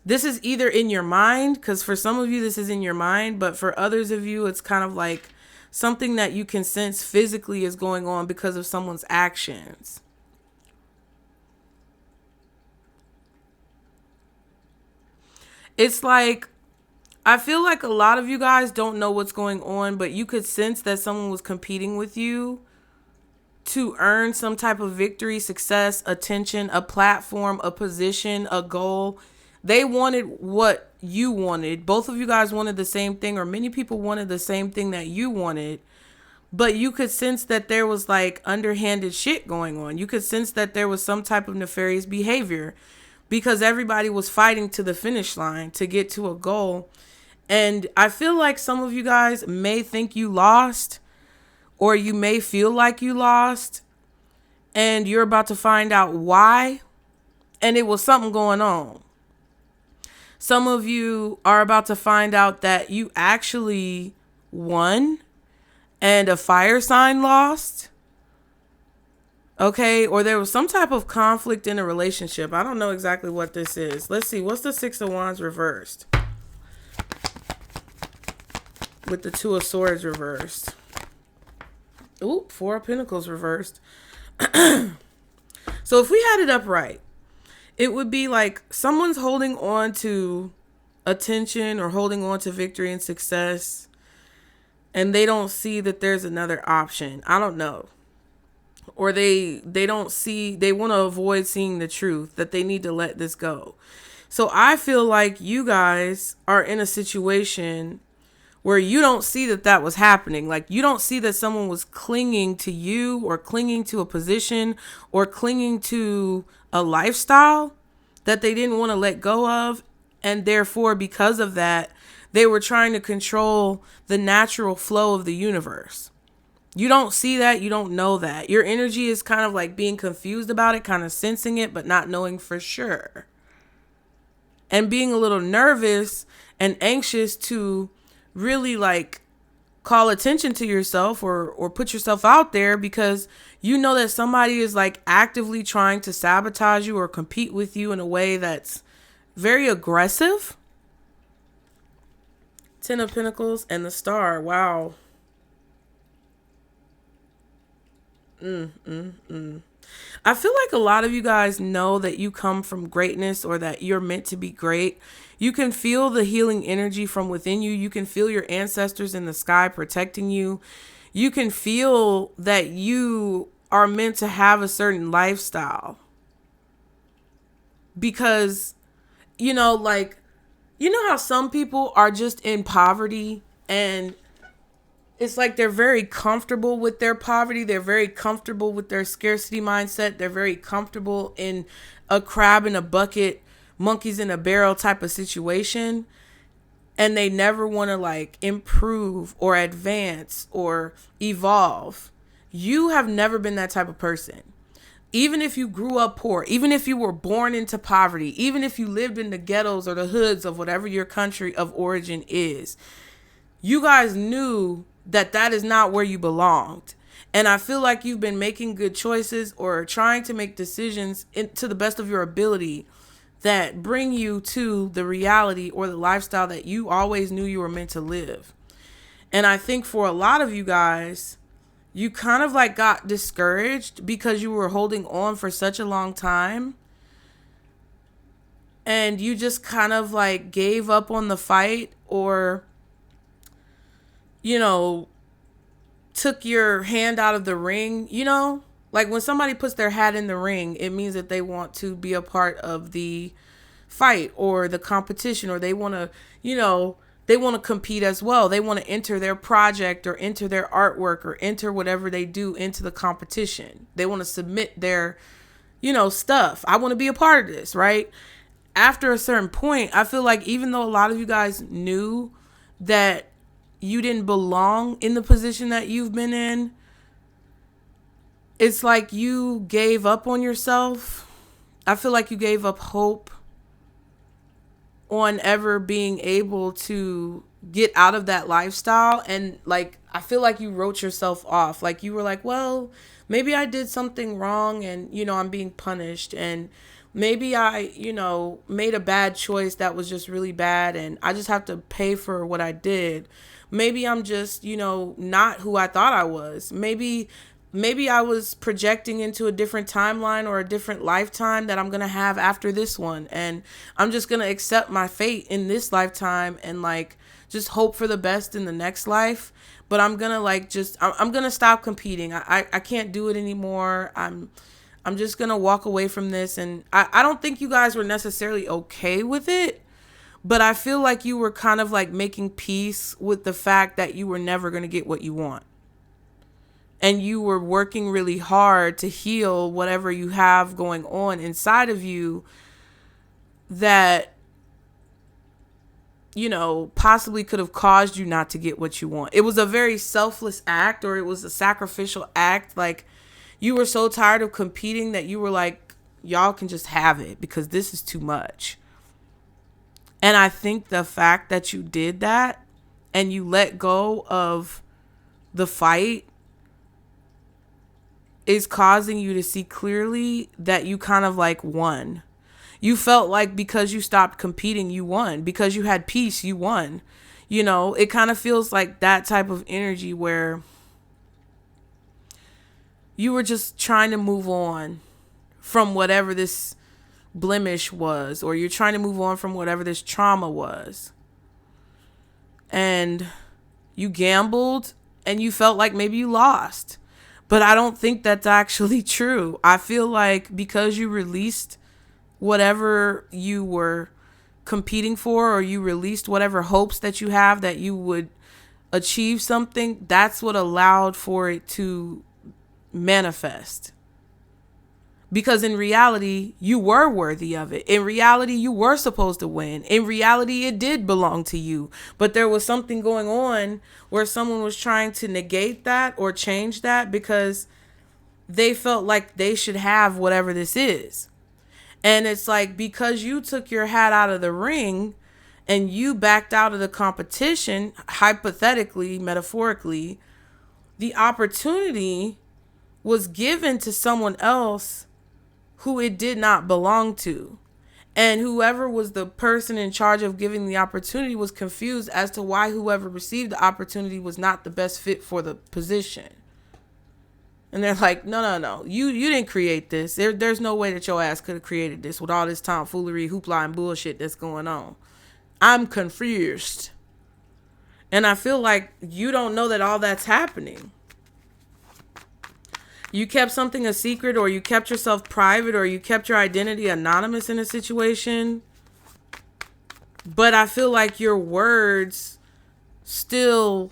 A: this is either in your mind, because for some of you this is in your mind, but for others of you it's kind of like something that you can sense physically is going on because of someone's actions. It's like, I feel like a lot of you guys don't know what's going on, but you could sense that someone was competing with you to earn some type of victory, success, attention, a platform, a position, a goal. They wanted what you wanted. Both of you guys wanted the same thing, or many people wanted the same thing that you wanted. But you could sense that there was like underhanded shit going on. You could sense that there was some type of nefarious behavior, because everybody was fighting to the finish line to get to a goal. And I feel like some of you guys may think you lost, or you may feel like you lost, and you're about to find out why. And it was something going on. Some of you are about to find out that you actually won and a fire sign lost. Okay, or there was some type of conflict in a relationship. I don't know exactly what this is. Let's see. What's the Six of Wands reversed? with the Two of Swords reversed. Ooh, Four of Pentacles reversed. So if we had it upright, it would be like someone's holding on to attention or holding on to victory and success, and they don't see that there's another option. I don't know. Or they don't see, they want to avoid seeing the truth, that they need to let this go. So I feel like you guys are in a situation where you don't see that that was happening. Like, you don't see that someone was clinging to you or clinging to a position or clinging to a lifestyle that they didn't want to let go of. And therefore, because of that, they were trying to control the natural flow of the universe. You don't see that. You don't know that. Your energy is kind of like being confused about it, kind of sensing it, but not knowing for sure. And being a little nervous and anxious to really like call attention to yourself or put yourself out there, because you know that somebody is like actively trying to sabotage you or compete with you in a way that's very aggressive. Ten of Pentacles and the Star. Wow. I feel like a lot of you guys know that you come from greatness or that you're meant to be great. You can feel the healing energy from within you. You can feel your ancestors in the sky protecting you. You can feel that you are meant to have a certain lifestyle. Because, you know, like, you know how some people are just in poverty and it's like they're very comfortable with their poverty. They're very comfortable with their scarcity mindset. They're very comfortable in a crab in a bucket, monkeys in a barrel type of situation. And they never want to like improve or advance or evolve. You have never been that type of person. Even if you grew up poor, even if you were born into poverty, even if you lived in the ghettos or the hoods of whatever your country of origin is, you guys knew that that is not where you belonged. And I feel like you've been making good choices or trying to make decisions to the best of your ability that bring you to the reality or the lifestyle that you always knew you were meant to live. And I think for a lot of you guys, you kind of like got discouraged because you were holding on for such a long time. And you just kind of like gave up on the fight, or you know, took your hand out of the ring, you know, like when somebody puts their hat in the ring, it means that they want to be a part of the fight or the competition, or they want to, you know, they want to compete as well. They want to enter their project or enter their artwork or enter whatever they do into the competition. They want to submit their, you know, stuff. I want to be a part of this, right? After a certain point, I feel like even though a lot of you guys knew that you didn't belong in the position that you've been in, it's like you gave up on yourself. I feel like you gave up hope on ever being able to get out of that lifestyle. And like, I feel like you wrote yourself off. Like you were like, well, maybe I did something wrong and, you know, I'm being punished. And maybe I, you know, made a bad choice that was just really bad and I just have to pay for what I did. Maybe I'm just, you know, not who I thought I was. Maybe I was projecting into a different timeline or a different lifetime that I'm going to have after this one. And I'm just going to accept my fate in this lifetime and like just hope for the best in the next life. But I'm going to like I'm going to stop competing. I can't do it anymore. I'm just going to walk away from this. And I don't think you guys were necessarily okay with it. But I feel like you were kind of like making peace with the fact that you were never going to get what you want. And you were working really hard to heal whatever you have going on inside of you that, you know, possibly could have caused you not to get what you want. It was a very selfless act, or it was a sacrificial act. Like you were so tired of competing that you were like, y'all can just have it because this is too much. And I think the fact that you did that and you let go of the fight is causing you to see clearly that you kind of like won. You felt like because you stopped competing, you won. Because you had peace, you won. You know, it kind of feels like that type of energy where you were just trying to move on from whatever this blemish was, or you're trying to move on from whatever this trauma was. And you gambled and you felt like maybe you lost. But I don't think that's actually true. I feel like because you released whatever you were competing for, or you released whatever hopes that you have that you would achieve something, that's what allowed for it to manifest. Because in reality, you were worthy of it. In reality, you were supposed to win. In reality, it did belong to you. But there was something going on where someone was trying to negate that or change that because they felt like they should have whatever this is. And it's like, because you took your hat out of the ring and you backed out of the competition, hypothetically, metaphorically, the opportunity was given to someone else who it did not belong to. And whoever was the person in charge of giving the opportunity was confused as to why whoever received the opportunity was not the best fit for the position. And they're like, no, you didn't create this. There's no way that your ass could have created this with all this tomfoolery, hoopla, and bullshit that's going on. I'm confused. And I feel like you don't know that all that's happening. You kept something a secret, or you kept yourself private, or you kept your identity anonymous in a situation. But I feel like your words still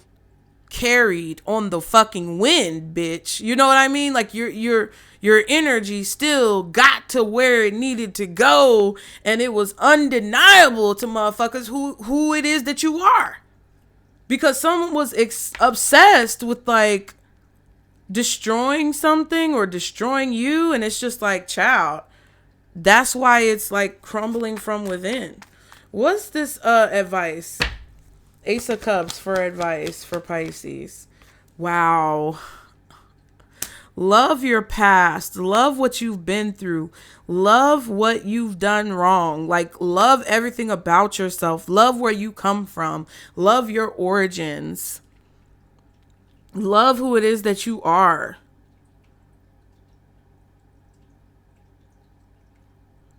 A: carried on the fucking wind, bitch. You know what I mean? Like your energy still got to where it needed to go, and it was undeniable to motherfuckers who it is that you are. Because someone was obsessed with like destroying something or destroying you, and it's just like, child, that's why it's like crumbling from within. What's this advice? Ace of Cups for advice for Pisces. Wow. Love your past. Love what you've been through. Love what you've done wrong. Like, love everything about yourself. Love where you come from. Love your origins. Love who it is that you are.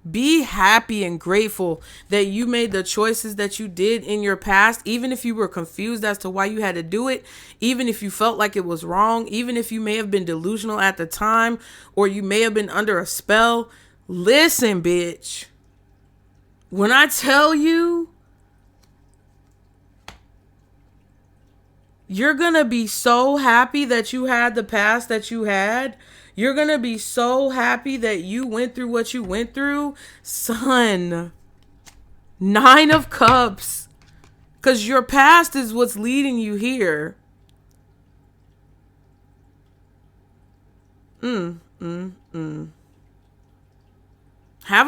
A: Be happy and grateful that you made the choices that you did in your past, even if you were confused as to why you had to do it, even if you felt like it was wrong, even if you may have been delusional at the time, or you may have been under a spell. Listen, bitch. When I tell you, you're going to be so happy that you had the past that you had. You're going to be so happy that you went through what you went through. Son. 9 of Cups. Because your past is what's leading you here. Have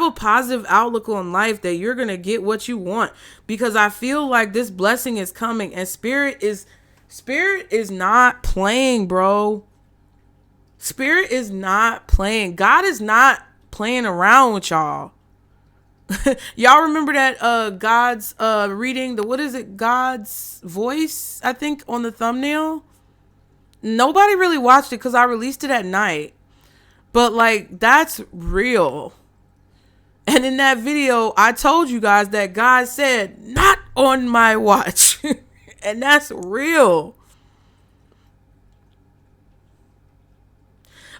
A: a positive outlook on life that you're going to get what you want. Because I feel like this blessing is coming, and Spirit is not playing, bro. Spirit is not playing. God is not playing around with y'all. Y'all remember that God's reading, what is it? God's voice, I think, on the thumbnail? Nobody really watched it because I released it at night. But like, that's real. And in that video, I told you guys that God said, not on my watch. And that's real.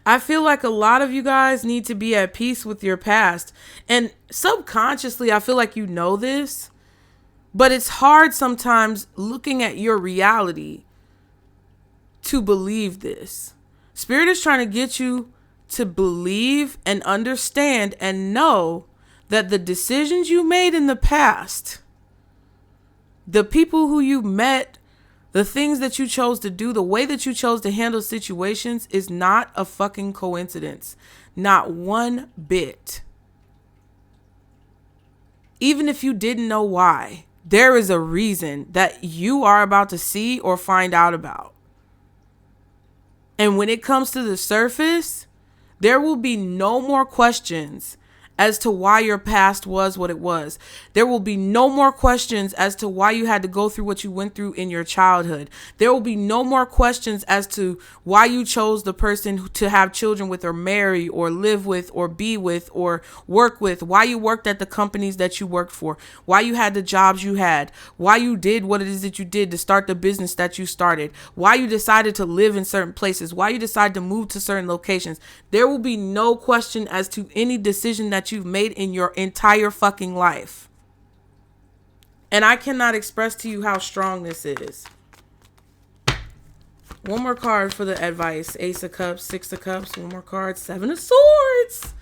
A: I feel like a lot of you guys need to be at peace with your past. And subconsciously, I feel like you know this. But it's hard sometimes looking at your reality to believe this. Spirit is trying to get you to believe and understand and know that the decisions you made in the past, the people who you met, the things that you chose to do, the way that you chose to handle situations is not a fucking coincidence. Not one bit. Even if you didn't know why, there is a reason that you are about to see or find out about. And when it comes to the surface, there will be no more questions as to why your past was what it was. There will be no more questions as to why you had to go through what you went through in your childhood. There will be no more questions as to why you chose the person to have children with or marry or live with or be with or work with, why you worked at the companies that you worked for, why you had the jobs you had, why you did what it is that you did to start the business that you started, why you decided to live in certain places, why you decided to move to certain locations. There will be no question as to any decision that you've made in your entire fucking life. And I cannot express to you how strong this is. One more card for the advice. Ace of Cups, Six of Cups, one more card, Seven of Swords.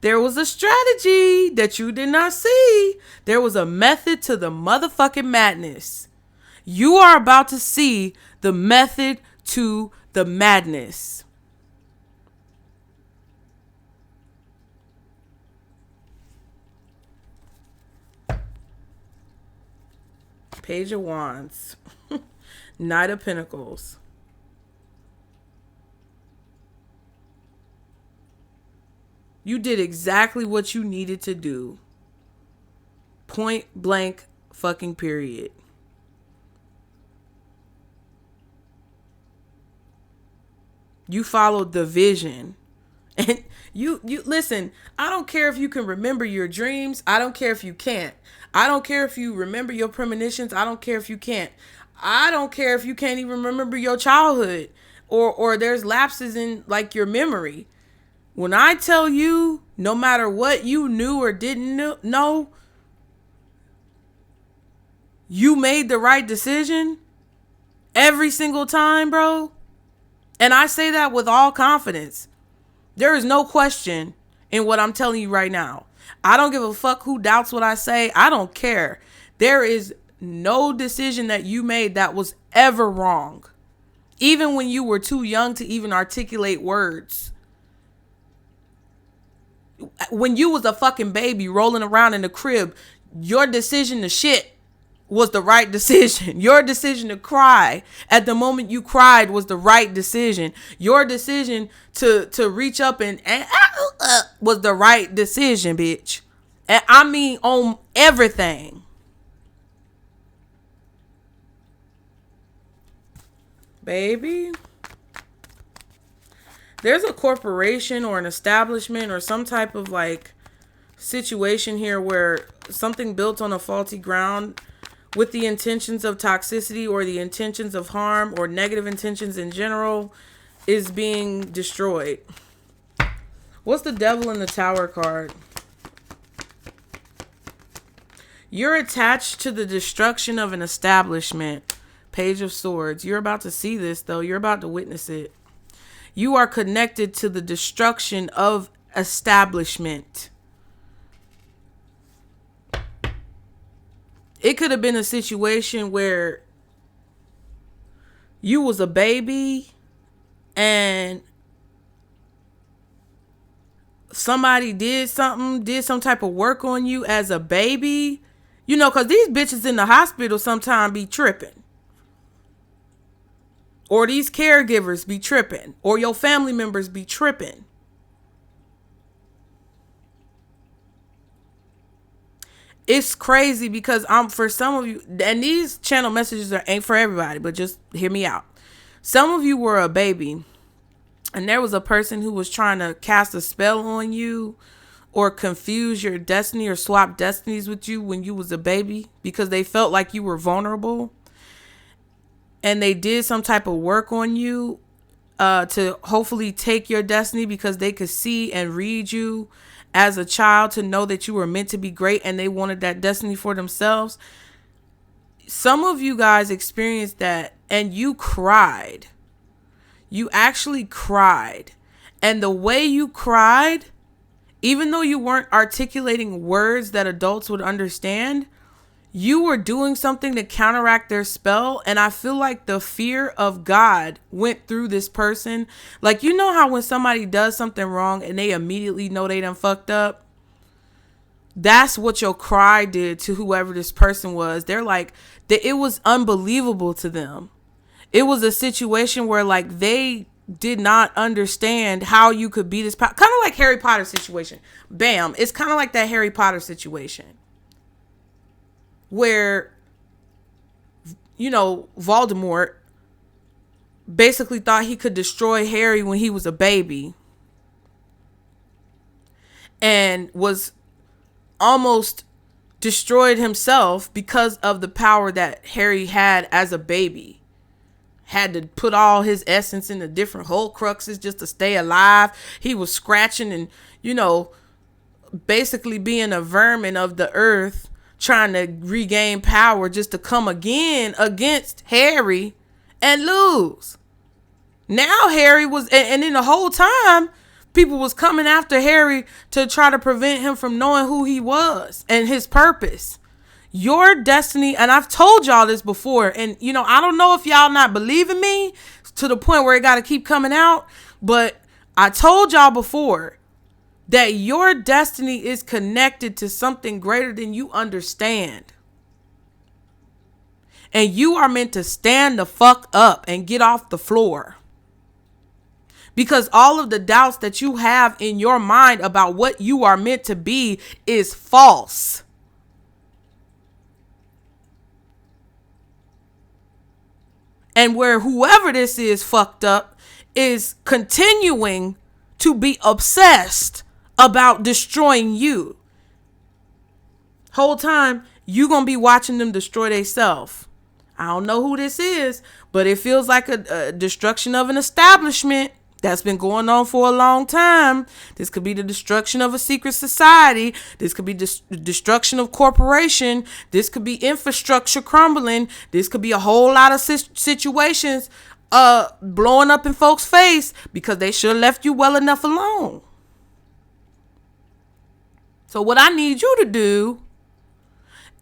A: There was a strategy that you did not see. There was a method to the motherfucking madness. You are about to see the method to the madness. Page of Wands. Knight of Pentacles. You did exactly what you needed to do. Point blank fucking period. You followed the vision. And you listen, I don't care if you can remember your dreams. I don't care if you can't. I don't care if you remember your premonitions. I don't care if you can't. I don't care if you can't even remember your childhood or there's lapses in like your memory. When I tell you, no matter what you knew or didn't know, you made the right decision every single time, bro. And I say that with all confidence. There is no question in what I'm telling you right now. I don't give a fuck who doubts what I say. I don't care. There is no decision that you made that was ever wrong. Even when you were too young to even articulate words. When you was a fucking baby rolling around in the crib, your decision to shit was the right decision. Your decision to cry at the moment you cried was the right decision. Your decision to reach up and was the right decision, bitch. And I mean on everything. Baby. There's a corporation or an establishment or some type of like situation here where something built on a faulty ground with the intentions of toxicity or the intentions of harm or negative intentions in general is being destroyed. What's the Devil in the Tower card? You're attached to the destruction of an establishment. Page of Swords. You're about to see this though. You're about to witness it. You are connected to the destruction of establishment. It could have been a situation where you was a baby and somebody did some type of work on you as a baby. You know, because these bitches in the hospital sometimes be tripping. Or these caregivers be tripping. Or your family members be tripping. It's crazy because for some of you, and these channel messages ain't for everybody, but just hear me out. Some of you were a baby and there was a person who was trying to cast a spell on you or confuse your destiny or swap destinies with you when you was a baby because they felt like you were vulnerable. And they did some type of work on you to hopefully take your destiny because they could see and read you as a child to know that you were meant to be great and they wanted that destiny for themselves. Some of you guys experienced that and you cried. You actually cried. And the way you cried, even though you weren't articulating words that adults would understand, you were doing something to counteract their spell. And I feel like the fear of God went through this person. Like, you know how when somebody does something wrong and they immediately know they done fucked up? That's what your cry did to whoever this person was. They're like, it was unbelievable to them. It was a situation where like they did not understand how you could be this kind of like Harry Potter situation. Bam. It's kind of like that Harry Potter situation where, you know, Voldemort basically thought he could destroy Harry when he was a baby and was almost destroyed himself because of the power that Harry had as a baby. Had to put all his essence into different Horcruxes just to stay alive. He was scratching and, you know, basically being a vermin of the earth, trying to regain power just to come again against Harry and lose. Now Harry was, and then the whole time, people was coming after Harry to try to prevent him from knowing who he was and his purpose. Your destiny, and I've told y'all this before, and you know, I don't know if y'all not believing me to the point where it got to keep coming out, but I told y'all before that your destiny is connected to something greater than you understand. And you are meant to stand the fuck up and get off the floor. Because all of the doubts that you have in your mind about what you are meant to be is false. And where whoever this is fucked up is continuing to be obsessed about destroying you. Whole time, you gonna be watching them destroy themselves. I don't know who this is, but it feels like a destruction of an establishment that's been going on for a long time. This could be the destruction of a secret society. This could be destruction of corporation. This could be infrastructure crumbling. This could be a whole lot of situations blowing up in folks' face because they should have left you well enough alone. So what I need you to do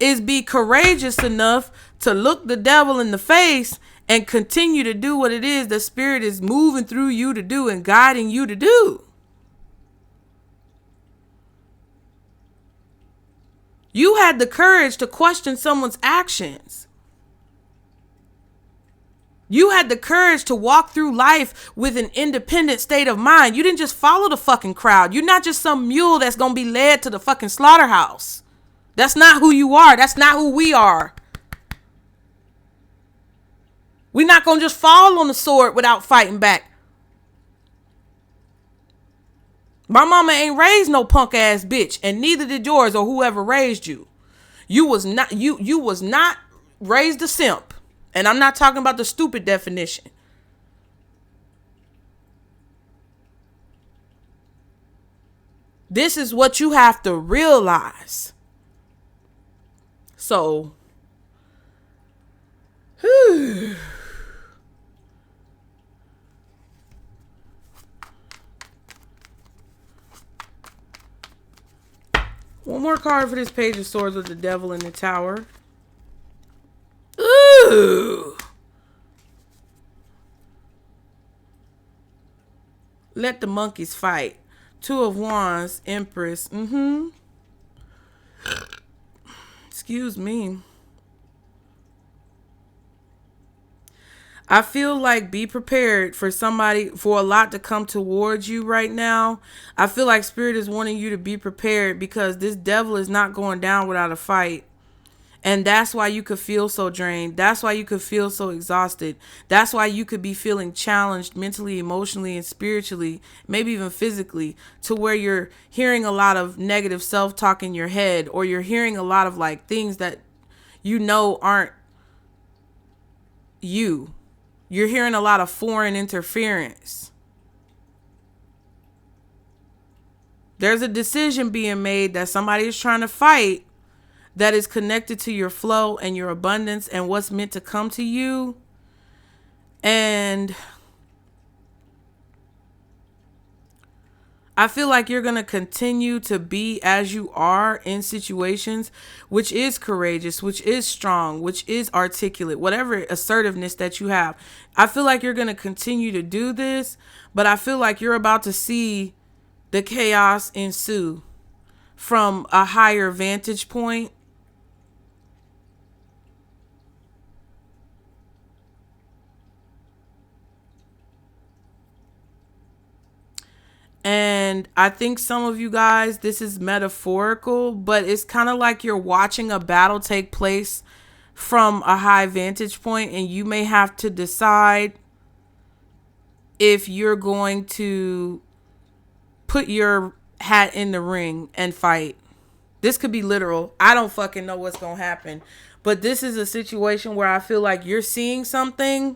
A: is be courageous enough to look the devil in the face and continue to do what it is the spirit is moving through you to do and guiding you to do. You had the courage to question someone's actions. You had the courage to walk through life with an independent state of mind. You didn't just follow the fucking crowd. You're not just some mule that's going to be led to the fucking slaughterhouse. That's not who you are. That's not who we are. We're not going to just fall on the sword without fighting back. My mama ain't raised no punk ass bitch, and neither did yours or whoever raised you. You was not raised a simp. And I'm not talking about the stupid definition. This is what you have to realize. So, one more card for this Page of Swords with the Devil in the Tower. Ooh. Let the monkeys fight. Two of Wands, Empress. Excuse me. I feel like be prepared for a lot to come towards you right now. I feel like Spirit is wanting you to be prepared because this devil is not going down without a fight. And that's why you could feel so drained. That's why you could feel so exhausted. That's why you could be feeling challenged mentally, emotionally, and spiritually, maybe even physically, to where you're hearing a lot of negative self-talk in your head, or you're hearing a lot of like things that you know aren't you. You're hearing a lot of foreign interference. There's a decision being made that somebody is trying to fight that is connected to your flow and your abundance and what's meant to come to you. And I feel like you're going to continue to be as you are in situations, which is courageous, which is strong, which is articulate, whatever assertiveness that you have. I feel like you're going to continue to do this, but I feel like you're about to see the chaos ensue from a higher vantage point. And I think some of you guys, this is metaphorical, but it's kind of like you're watching a battle take place from a high vantage point, and you may have to decide if you're going to put your hat in the ring and fight. This could be literal. I don't fucking know what's going to happen. But this is a situation where I feel like you're seeing something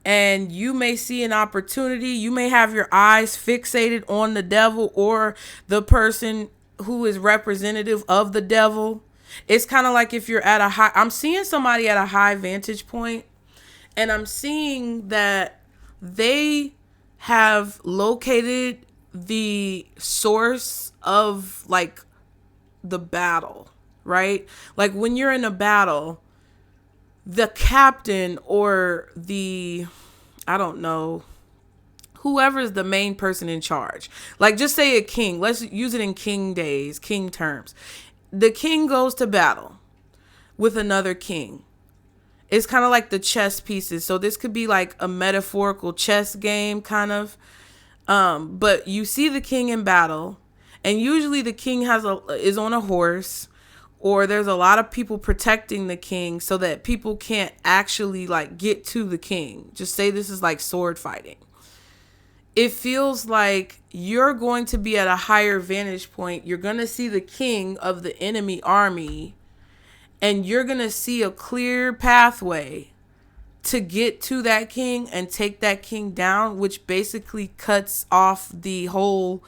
A: and you may see an opportunity. You may have your eyes fixated on the devil or the person who is representative of the devil. It's kind of like if you're at a high, I'm seeing somebody at a high vantage point, and I'm seeing that they have located the source of like the battle, right? Like when you're in a battle, the captain or the, I don't know, whoever is the main person in charge, like just say a king, let's use it in king days, king terms. The king goes to battle with another king. It's kind of like the chess pieces. So this could be like a metaphorical chess game kind of. But you see the king in battle, and usually the king is on a horse, or there's a lot of people protecting the king so that people can't actually like get to the king. Just say this is like sword fighting. It feels like you're going to be at a higher vantage point. You're going to see the king of the enemy army, and you're going to see a clear pathway to get to that king and take that king down, which basically cuts off the whole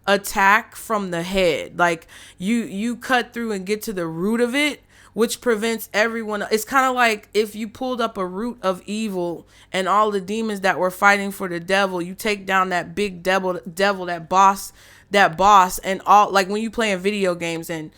A: attack from the head. Like you cut through and get to the root of it, which prevents everyone. It's kind of like if you pulled up a root of evil and all the demons that were fighting for the devil, you take down that big devil, that boss, and all, like when you play in video games, and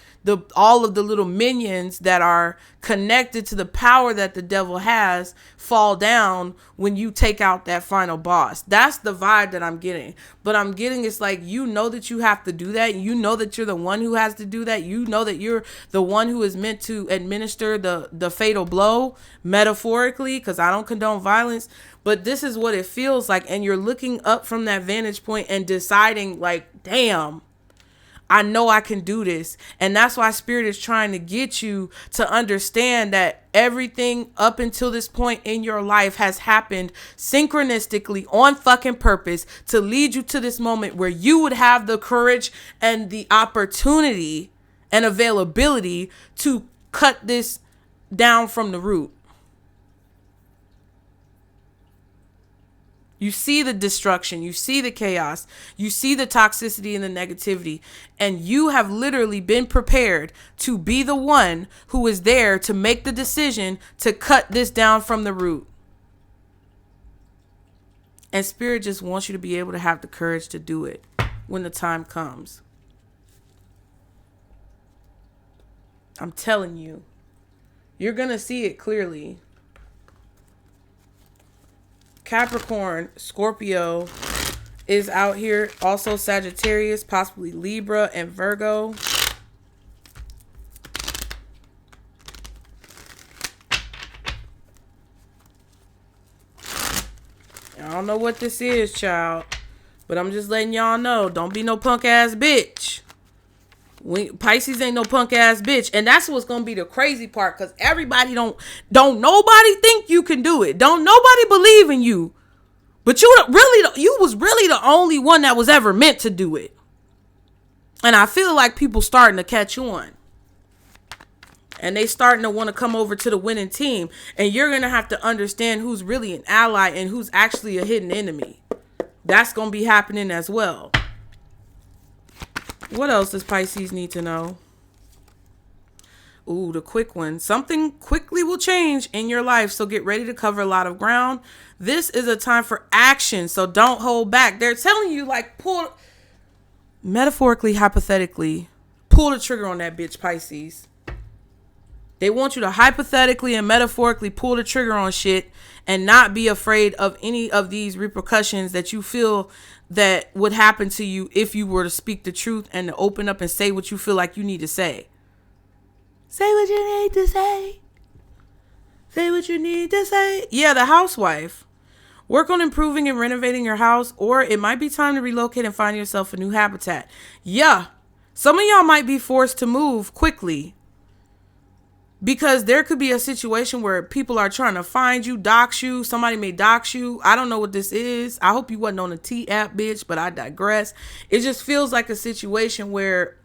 A: all of the little minions that are connected to the power that the devil has fall down when you take out that final boss. That's the vibe that I'm getting. But I'm getting, it's like, you know that you have to do that. You know that you're the one who has to do that. You know that you're the one who is meant to administer the fatal blow, metaphorically, because I don't condone violence. But this is what it feels like. And you're looking up from that vantage point and deciding like, damn, I know I can do this. And that's why Spirit is trying to get you to understand that everything up until this point in your life has happened synchronistically on fucking purpose to lead you to this moment where you would have the courage and the opportunity and availability to cut this down from the root. You see the destruction, you see the chaos, you see the toxicity and the negativity, and you have literally been prepared to be the one who is there to make the decision to cut this down from the root. And Spirit just wants you to be able to have the courage to do it when the time comes. I'm telling you, you're going to see it clearly. Capricorn, Scorpio is out here. Also Sagittarius, possibly Libra and Virgo. I don't know what this is, child, but I'm just letting y'all know. Don't be no punk ass bitch. Pisces ain't no punk ass bitch. And that's what's gonna be the crazy part, because everybody don't nobody think you can do it. Don't nobody believe in you. But you was really the only one that was ever meant to do it. And I feel like people starting to catch on. And they starting to want to come over to the winning team. And you're going to have to understand who's really an ally and who's actually a hidden enemy. That's going to be happening as well. What else does Pisces need to know? Ooh, the quick one. Something quickly will change in your life, so get ready to cover a lot of ground. This is a time for action, so don't hold back. They're telling you, like, metaphorically, hypothetically, pull the trigger on that bitch, Pisces. They want you to hypothetically and metaphorically pull the trigger on shit and not be afraid of any of these repercussions that you feel that would happen to you if you were to speak the truth and to open up and say what you feel like you need to say. Say what you need to say. Say what you need to say. Yeah, the housewife. Work on improving and renovating your house, or it might be time to relocate and find yourself a new habitat. Yeah, some of y'all might be forced to move quickly because there could be a situation where people are trying to find you, dox you. Somebody may dox you. I don't know what this is. I hope you wasn't on a T app, bitch, but I digress. It just feels like a situation where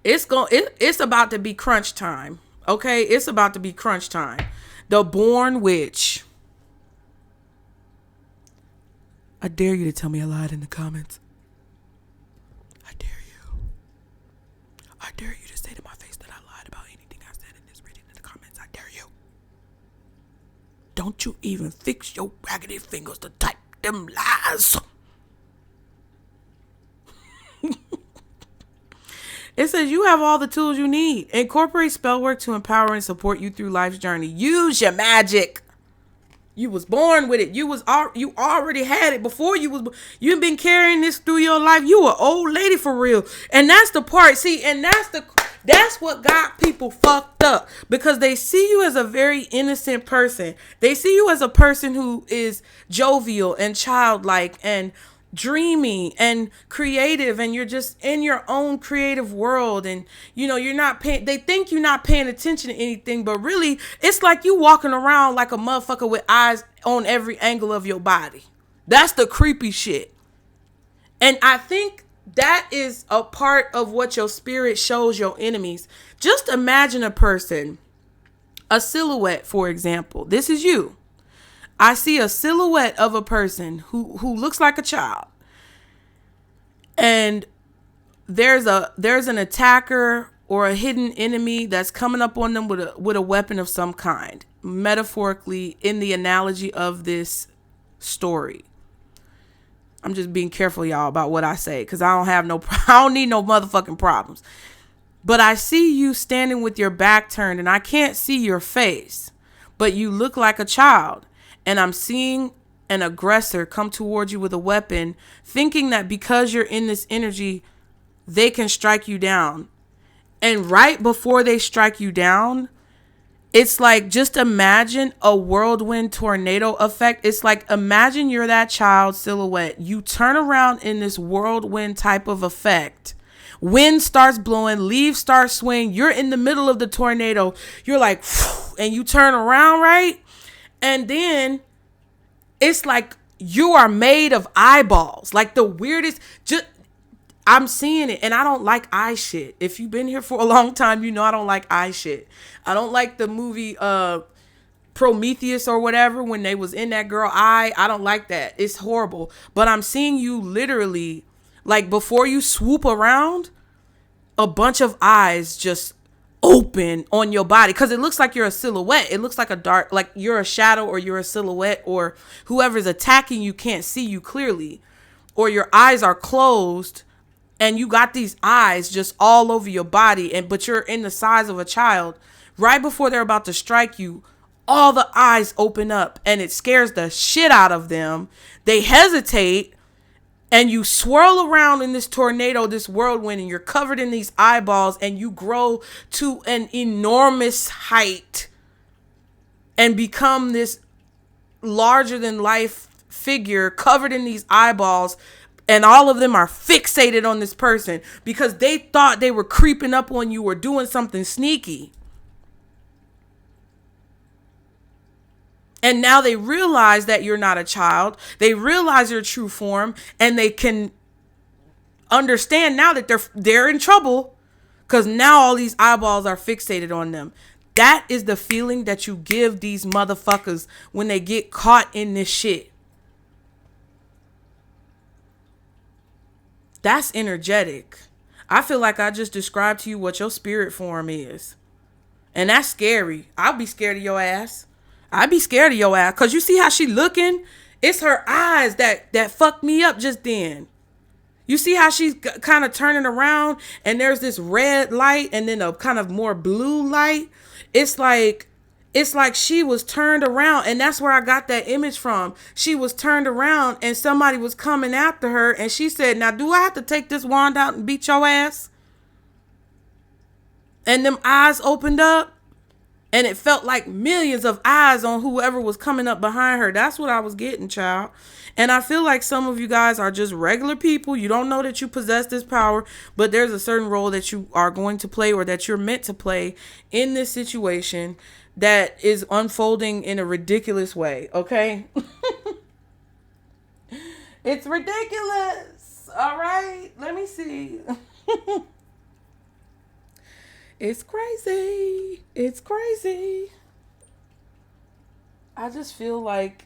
A: it's about to be crunch time. Okay, it's about to be crunch time. The Born Witch. I dare you to tell me I lied in the comments. I dare you. I dare you to say to my face that I lied about anything I said in this reading in the comments. I dare you. Don't you even fix your raggedy fingers to type them lies. It says you have all the tools you need. Incorporate spell work to empower and support you through life's journey. Use your magic. You was born with it. You already had it before you was. You've been carrying this through your life. You an old lady for real, and that's the part. See, and that's what got people fucked up, because they see you as a very innocent person. They see you as a person who is jovial and childlike and dreamy and creative, and you're just in your own creative world, and you're not paying. They think you're not paying attention to anything, but really it's like you walking around like a motherfucker with eyes on every angle of your body. That's the creepy shit. And I think that is a part of what your spirit shows your enemies. Just imagine a person, a silhouette, for example. This is you. I see a silhouette of a person who looks like a child. And there's an attacker or a hidden enemy that's coming up on them with a weapon of some kind. Metaphorically, in the analogy of this story. I'm just being careful, y'all, about what I say, because I don't need no motherfucking problems. But I see you standing with your back turned, and I can't see your face, but you look like a child. And I'm seeing an aggressor come towards you with a weapon, thinking that because you're in this energy, they can strike you down. And right before they strike you down, it's like, just imagine a whirlwind tornado effect. It's like, imagine you're that child silhouette. You turn around in this whirlwind type of effect. Wind starts blowing, leaves start swaying. You're in the middle of the tornado. You're like, and you turn around, right? And then it's like you are made of eyeballs. Like the weirdest. I'm seeing it, and I don't like eye shit. If you've been here for a long time, you know I don't like eye shit. I don't like the movie Prometheus or whatever, when they was in that girl eye. I don't like that. It's horrible. But I'm seeing you literally, like, before you swoop around, a bunch of eyes just open on your body, because it looks like you're a silhouette. It looks like a dark, like you're a shadow, or you're a silhouette, or whoever's attacking you can't see you clearly, or your eyes are closed and you got these eyes just all over your body, but you're in the size of a child. Right before they're about to strike you, all the eyes open up, and it scares the shit out of them. They hesitate, and you swirl around in this tornado, this whirlwind, and you're covered in these eyeballs, and you grow to an enormous height and become this larger than life figure covered in these eyeballs. And all of them are fixated on this person because they thought they were creeping up on you or doing something sneaky. And now they realize that you're not a child. They realize your true form, and they can understand now that they're in trouble, because now all these eyeballs are fixated on them. That is the feeling that you give these motherfuckers when they get caught in this shit. That's energetic. I feel like I just described to you what your spirit form is. And that's scary. I'll be scared of your ass. I'd be scared of your ass, because you see how she looking? It's her eyes that fucked me up just then. You see how she's kind of turning around, and there's this red light and then a kind of more blue light. It's like she was turned around, and that's where I got that image from. She was turned around, and somebody was coming after her, and she said, "Now, do I have to take this wand out and beat your ass?" And them eyes opened up. And it felt like millions of eyes on whoever was coming up behind her. That's what I was getting, child. And I feel like some of you guys are just regular people. You don't know that you possess this power, but there's a certain role that you are going to play or that you're meant to play in this situation that is unfolding in a ridiculous way, okay? It's ridiculous. All right, let me see. It's crazy. It's crazy. I just feel like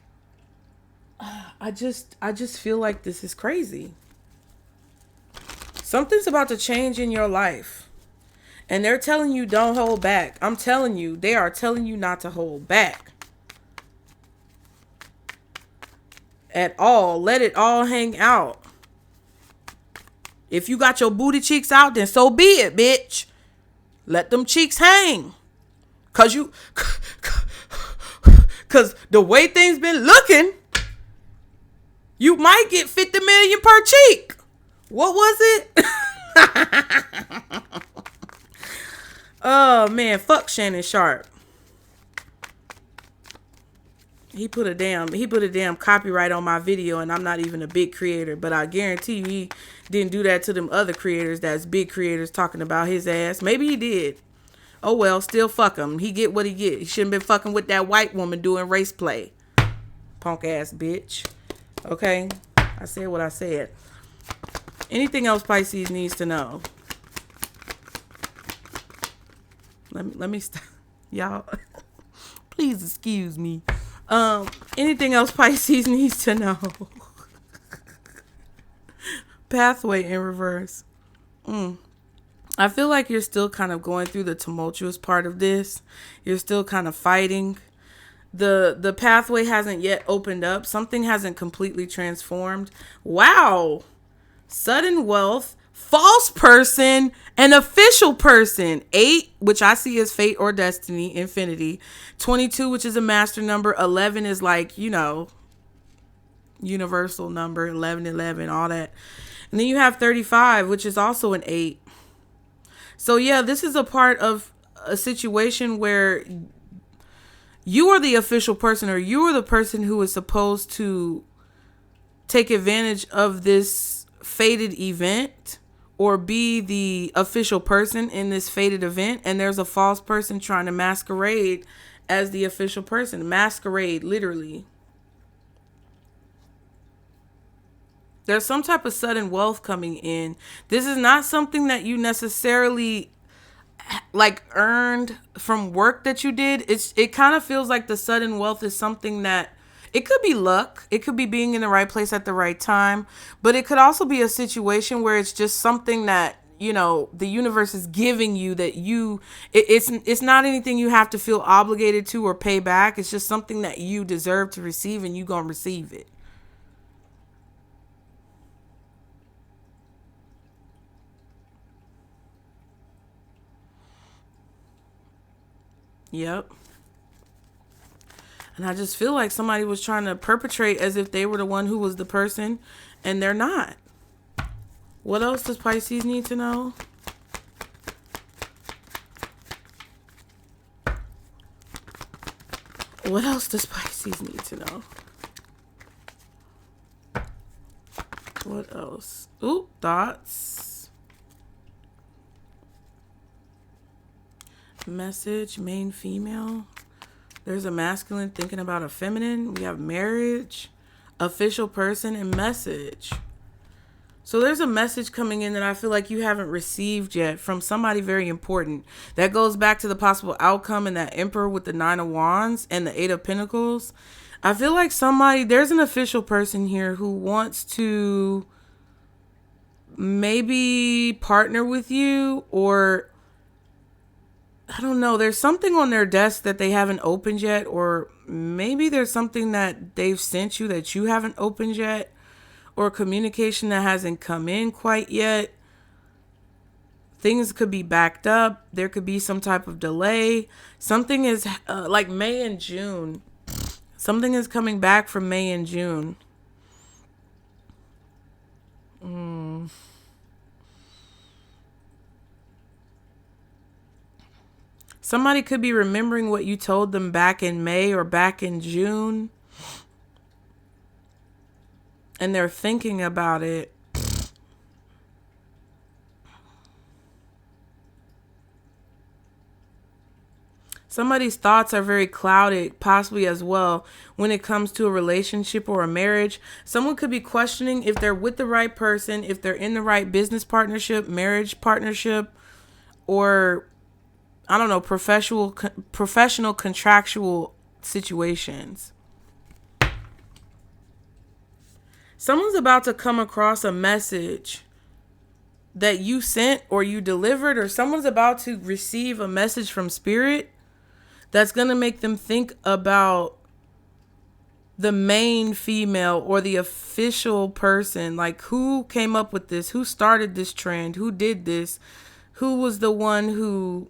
A: I just feel like this is crazy. Something's about to change in your life. And they're telling you don't hold back. I'm telling you, they are telling you not to hold back. At all. Let it all hang out. If you got your booty cheeks out, then so be it, bitch. Let them cheeks hang. Cause the way things been looking, you might get 50 million per cheek. What was it? Oh man, fuck Shannon Sharp. He put a damn copyright on my video, and I'm not even a big creator, but I guarantee you he didn't do that to them other creators that's big creators talking about his ass. Maybe he did. Oh well, still fuck him. He get what he get. He shouldn't been fucking with that white woman doing race play. Punk ass bitch. Okay? I said what I said. Anything else Pisces needs to know? Let me stop. Y'all, please excuse me. Anything else Pisces needs to know? Pathway in reverse. I feel like you're still kind of going through the tumultuous part of this. You're still kind of fighting. The pathway hasn't yet opened up. Something hasn't completely transformed. Wow. Sudden wealth, false person, an official person. 8, which I see as fate or destiny, infinity. 22, which is a master number. 11 is like, you know, universal number. 11, all that. And then you have 35, which is also an 8. So yeah, this is a part of a situation where you are the official person, or you are the person who is supposed to take advantage of this fated event or be the official person in this fated event. And there's a false person trying to masquerade as the official person. Masquerade, literally. There's some type of sudden wealth coming in. This is not something that you necessarily like earned from work that you did. It kind of feels like the sudden wealth is something that it could be luck. It could be being in the right place at the right time. But it could also be a situation where it's just something that, you know, the universe is giving you that it's not anything you have to feel obligated to or pay back. It's just something that you deserve to receive, and you gonna receive it. Yep. And I just feel like somebody was trying to perpetrate as if they were the one who was the person, and they're not. What else does Pisces need to know? What else does Pisces need to know? What else? Ooh, thoughts. Message, main female. There's a masculine thinking about a feminine. We have marriage, official person, and message. So there's a message coming in that I feel like you haven't received yet from somebody very important. That goes back to the possible outcome and that Emperor with the 9 of Wands and the 8 of Pentacles. I feel like there's an official person here who wants to maybe partner with you, or I don't know, there's something on their desk that they haven't opened yet, or maybe there's something that they've sent you that you haven't opened yet, or communication that hasn't come in quite yet. Things could be backed up. There could be some type of delay. Something is like May and June. Something is coming back from May and June. Somebody could be remembering what you told them back in May or back in June. And they're thinking about it. Somebody's thoughts are very clouded, possibly as well, when it comes to a relationship or a marriage. Someone could be questioning if they're with the right person, if they're in the right business partnership, marriage partnership, or, I don't know, professional contractual situations. Someone's about to come across a message that you sent or you delivered, or someone's about to receive a message from spirit that's going to make them think about the main female or the official person. Like, who came up with this? Who started this trend? Who did this? Who was the one who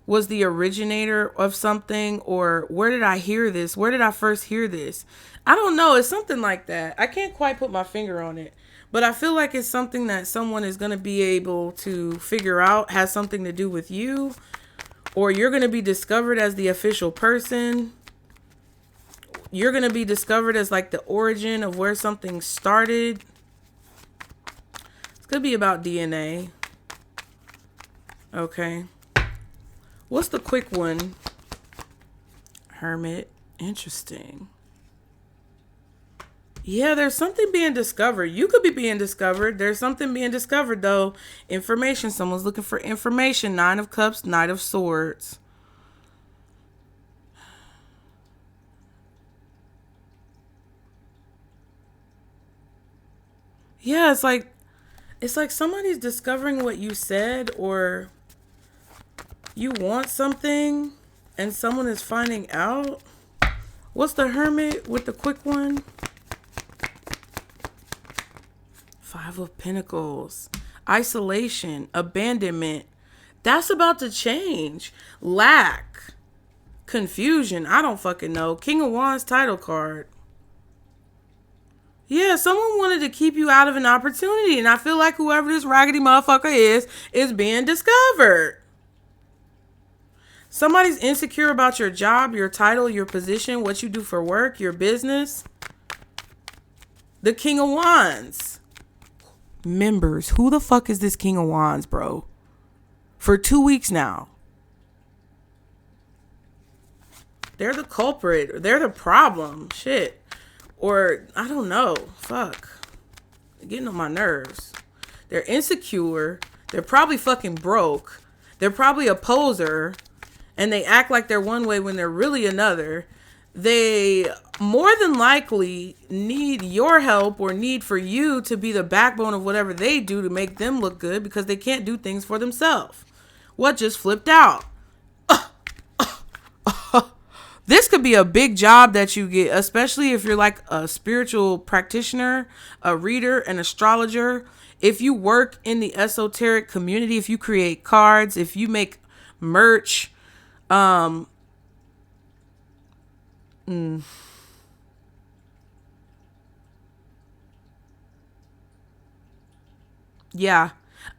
A: was the originator of something? Or where did I hear this? Where did I first hear this? I don't know. It's something like that. I can't quite put my finger on it. But I feel like it's something that someone is going to be able to figure out has something to do with you. Or you're going to be discovered as the official person. You're going to be discovered as like the origin of where something started. It could be about DNA. Okay. What's the quick one? Hermit. Interesting. Yeah, there's something being discovered. You could be being discovered. There's something being discovered, though. Information. Someone's looking for information. 9 of Cups, Knight of Swords. Yeah, it's like somebody's discovering what you said, or you want something and someone is finding out. What's the Hermit with the quick one? 5 of Pentacles. Isolation. Abandonment. That's about to change. Lack. Confusion. I don't fucking know. King of Wands title card. Yeah, someone wanted to keep you out of an opportunity. And I feel like whoever this raggedy motherfucker is being discovered. Somebody's insecure about your job, your title, your position, what you do for work, your business. The King of Wands. Members, who the fuck is this King of Wands, bro? For 2 weeks now. They're the culprit. They're the problem. Shit. Or, I don't know. Fuck. They're getting on my nerves. They're insecure. They're probably fucking broke. They're probably a poser. And they act like they're one way when they're really another. They more than likely need your help or need for you to be the backbone of whatever they do to make them look good, because they can't do things for themselves. What just flipped out? This could be a big job that you get, especially if you're like a spiritual practitioner, a reader, an astrologer. If you work in the esoteric community, if you create cards, if you make merch, yeah,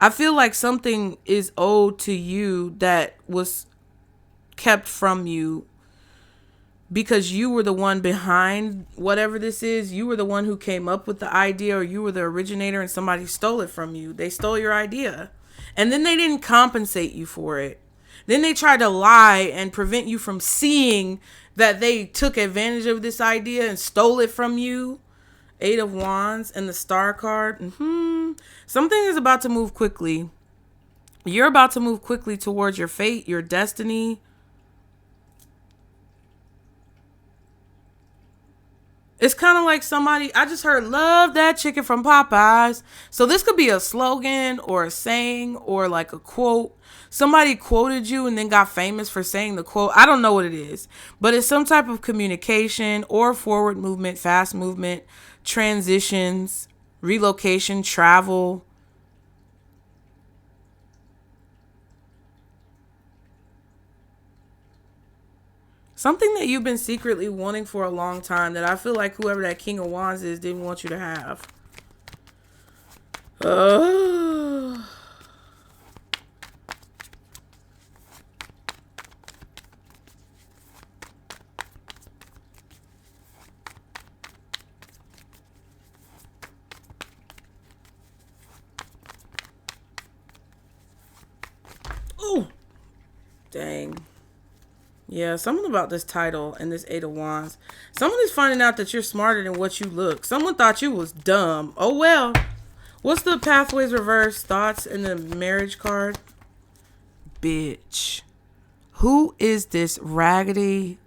A: I feel like something is owed to you that was kept from you because you were the one behind whatever this is. You were the one who came up with the idea, or you were the originator and somebody stole it from you. They stole your idea and then they didn't compensate you for it. Then they tried to lie and prevent you from seeing that they took advantage of this idea and stole it from you. 8 of Wands and the Star card. Something is about to move quickly. You're about to move quickly towards your fate, your destiny. It's kind of like somebody, I just heard, love that chicken from Popeyes. So this could be a slogan or a saying or like a quote. Somebody quoted you and then got famous for saying the quote. I don't know what it is, but it's some type of communication or forward movement, fast movement, transitions, relocation, travel. Something that you've been secretly wanting for a long time that I feel like whoever that King of Wands is didn't want you to have. Ooh, dang. Yeah, something about this title and this Eight of Wands. Someone is finding out that you're smarter than what you look. Someone thought you was dumb. Oh well. What's the pathways reverse thoughts in the marriage card? Bitch. Who is this raggedy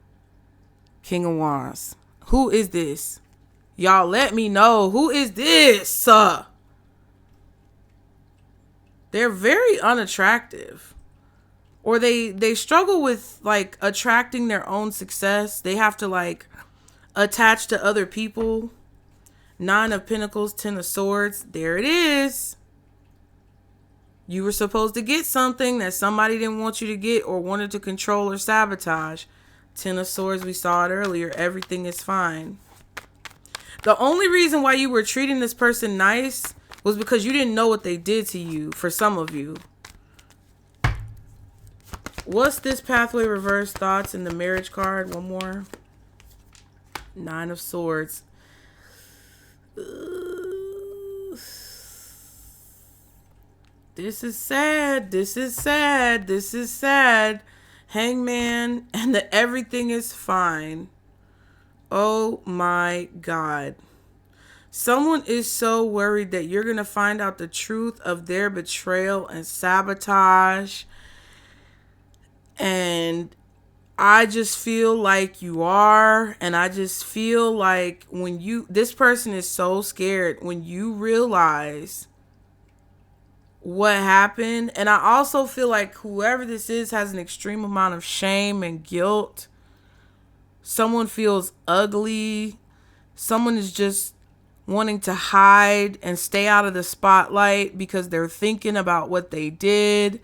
A: King of Wands? Who is this? Y'all let me know. Who is this? They're very unattractive. Or they struggle with like attracting their own success. They have to like attach to other people. 9 of Pentacles, 10 of Swords. There it is. You were supposed to get something that somebody didn't want you to get or wanted to control or sabotage. 10 of Swords, we saw it earlier. Everything is fine. The only reason why you were treating this person nice was because you didn't know what they did to you, for some of you. What's this pathway reverse thoughts in the marriage card? One more. 9 of Swords. This is sad. This is sad. This is sad. Hangman, and the everything is fine. Oh my God. Someone is so worried that you're going to find out the truth of their betrayal and sabotage. And I just feel like you are. And I just feel like this person is so scared when you realize what happened. And I also feel like whoever this is has an extreme amount of shame and guilt. Someone feels ugly. Someone is just wanting to hide and stay out of the spotlight because they're thinking about what they did.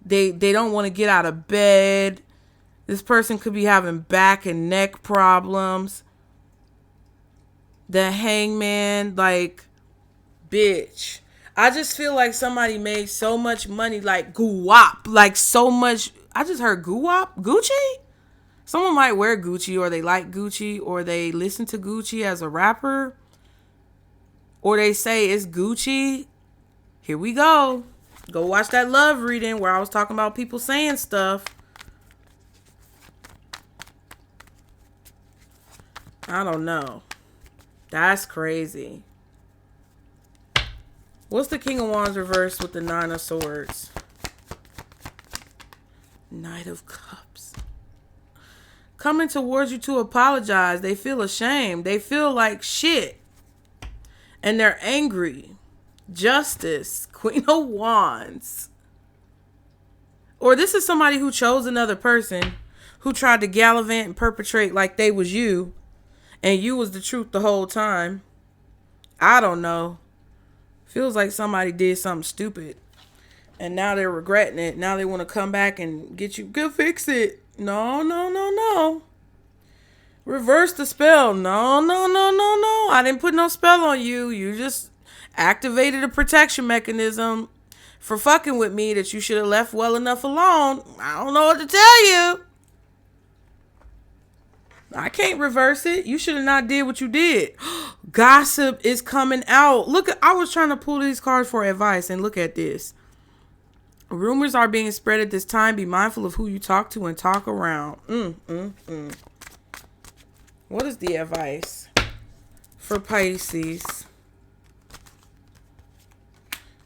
A: They don't want to get out of bed. This person could be having back and neck problems. The Hangman, like, bitch. I just feel like somebody made so much money, like guap, like so much. I just heard guap, Gucci. Someone might wear Gucci, or they like Gucci, or they listen to Gucci as a rapper, or they say it's Gucci. Here we go. Go watch that love reading where I was talking about people saying stuff. I don't know. That's crazy. What's the King of Wands reversed with the 9 of Swords? Knight of Cups. Coming towards you to apologize. They feel ashamed. They feel like shit. And they're angry. Justice. Queen of Wands. Or this is somebody who chose another person, who tried to gallivant and perpetrate like they was you, and you was the truth the whole time. I don't know. Feels like somebody did something stupid, and now they're regretting it. Now they want to come back and get you. Go fix it. No, no, no, no. Reverse the spell. No, no, no, no, no. I didn't put no spell on you. You just activated a protection mechanism for fucking with me that you should have left well enough alone. I don't know what to tell you. I can't reverse it. You should have not did what you did. Gossip is coming out. Look, I was trying to pull these cards for advice, and look at this. Rumors are being spread at this time. Be mindful of who you talk to and talk around. What is the advice for Pisces?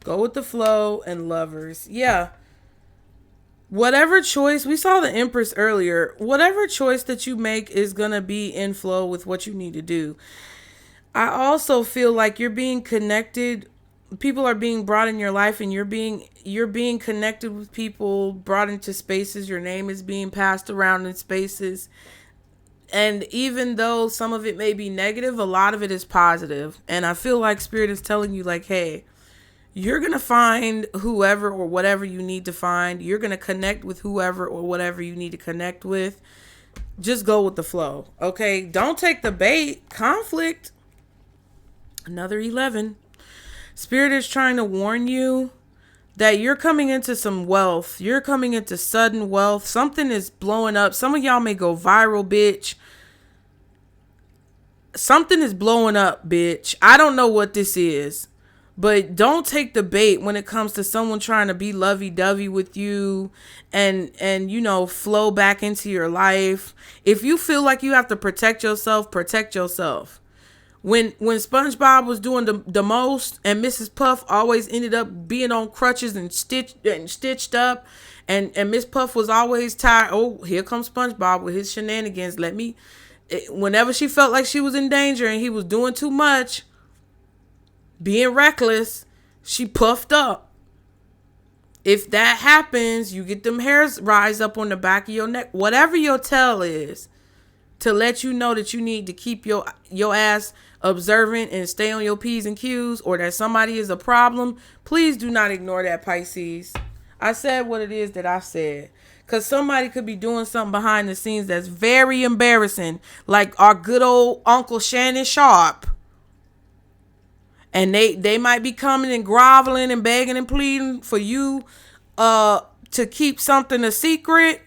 A: Go with the flow and lovers. Yeah. Whatever choice, we saw the Empress earlier, whatever choice that you make is going to be in flow with what you need to do. I also feel like you're being connected. People are being brought in your life, and you're being connected with people, brought into spaces. Your name is being passed around in spaces. And even though some of it may be negative, a lot of it is positive. And I feel like Spirit is telling you, like, hey, you're going to find whoever or whatever you need to find. You're going to connect with whoever or whatever you need to connect with. Just go with the flow. Okay. Don't take the bait. Conflict. Another 11. Spirit is trying to warn you that you're coming into some wealth. You're coming into sudden wealth. Something is blowing up. Some of y'all may go viral, bitch. Something is blowing up, bitch. I don't know what this is. But don't take the bait when it comes to someone trying to be lovey-dovey with you and you know, flow back into your life. If you feel like you have to protect yourself, protect yourself. When SpongeBob was doing the most and Mrs. Puff always ended up being on crutches and stitched up and Miss Puff was always tired. Oh, here comes SpongeBob with his shenanigans. Whenever she felt like she was in danger and he was doing too much, being reckless, she puffed up. If that happens, you get them hairs rise up on the back of your neck, whatever your tell is, to let you know that you need to keep your ass observant and stay on your P's and Q's, or that somebody is a problem. Please do not ignore that, Pisces. I said what it is that I said. Because somebody could be doing something behind the scenes that's very embarrassing, like our good old Uncle Shannon Sharp. And they might be coming and groveling and begging and pleading for you to keep something a secret.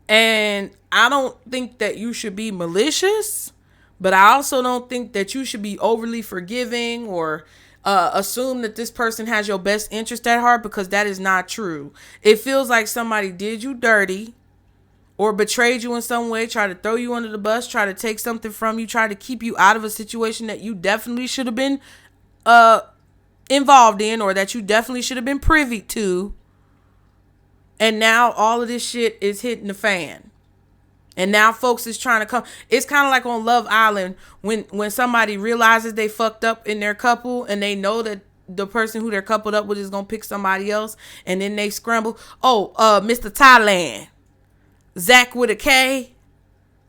A: And I don't think that you should be malicious, but I also don't think that you should be overly forgiving or assume that this person has your best interest at heart, because that is not true. It feels like somebody did you dirty or betrayed you in some way, try to throw you under the bus, try to take something from you, try to keep you out of a situation that you definitely should have been involved in, or that you definitely should have been privy to. And now all of this shit is hitting the fan. And now folks is trying to come. It's kind of like on Love Island when somebody realizes they fucked up in their couple and they know that the person who they're coupled up with is going to pick somebody else. And then they scramble. Oh, Mr. Thailand. Zach with a K.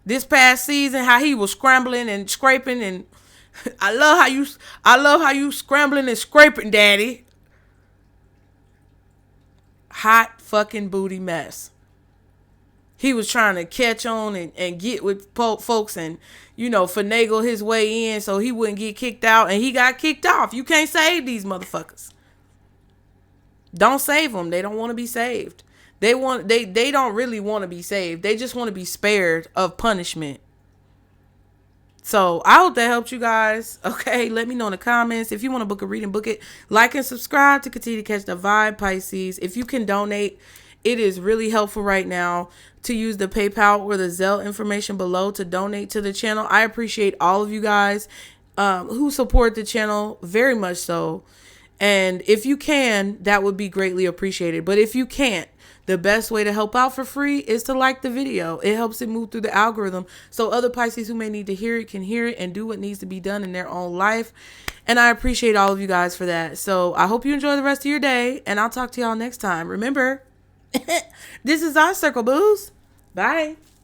A: This past season, how he was scrambling and scraping, and I love how you scrambling and scraping, daddy. Hot fucking booty mess. He was trying to catch on and get with folks and, you know, finagle his way in so he wouldn't get kicked out, and he got kicked off. You can't save these motherfuckers. Don't save them. They don't want to be saved. They don't really want to be saved. They just want to be spared of punishment. So I hope that helped you guys. Okay, let me know in the comments. If you want to book a reading, book it. Like and subscribe to continue to catch the vibe, Pisces. If you can donate, it is really helpful right now to use the PayPal or the Zelle information below to donate to the channel. I appreciate all of you guys who support the channel very much so. And if you can, that would be greatly appreciated. But if you can't, the best way to help out for free is to like the video. It helps it move through the algorithm so other Pisces who may need to hear it can hear it and do what needs to be done in their own life. And I appreciate all of you guys for that. So I hope you enjoy the rest of your day, and I'll talk to y'all next time. Remember, this is our circle, boos. Bye.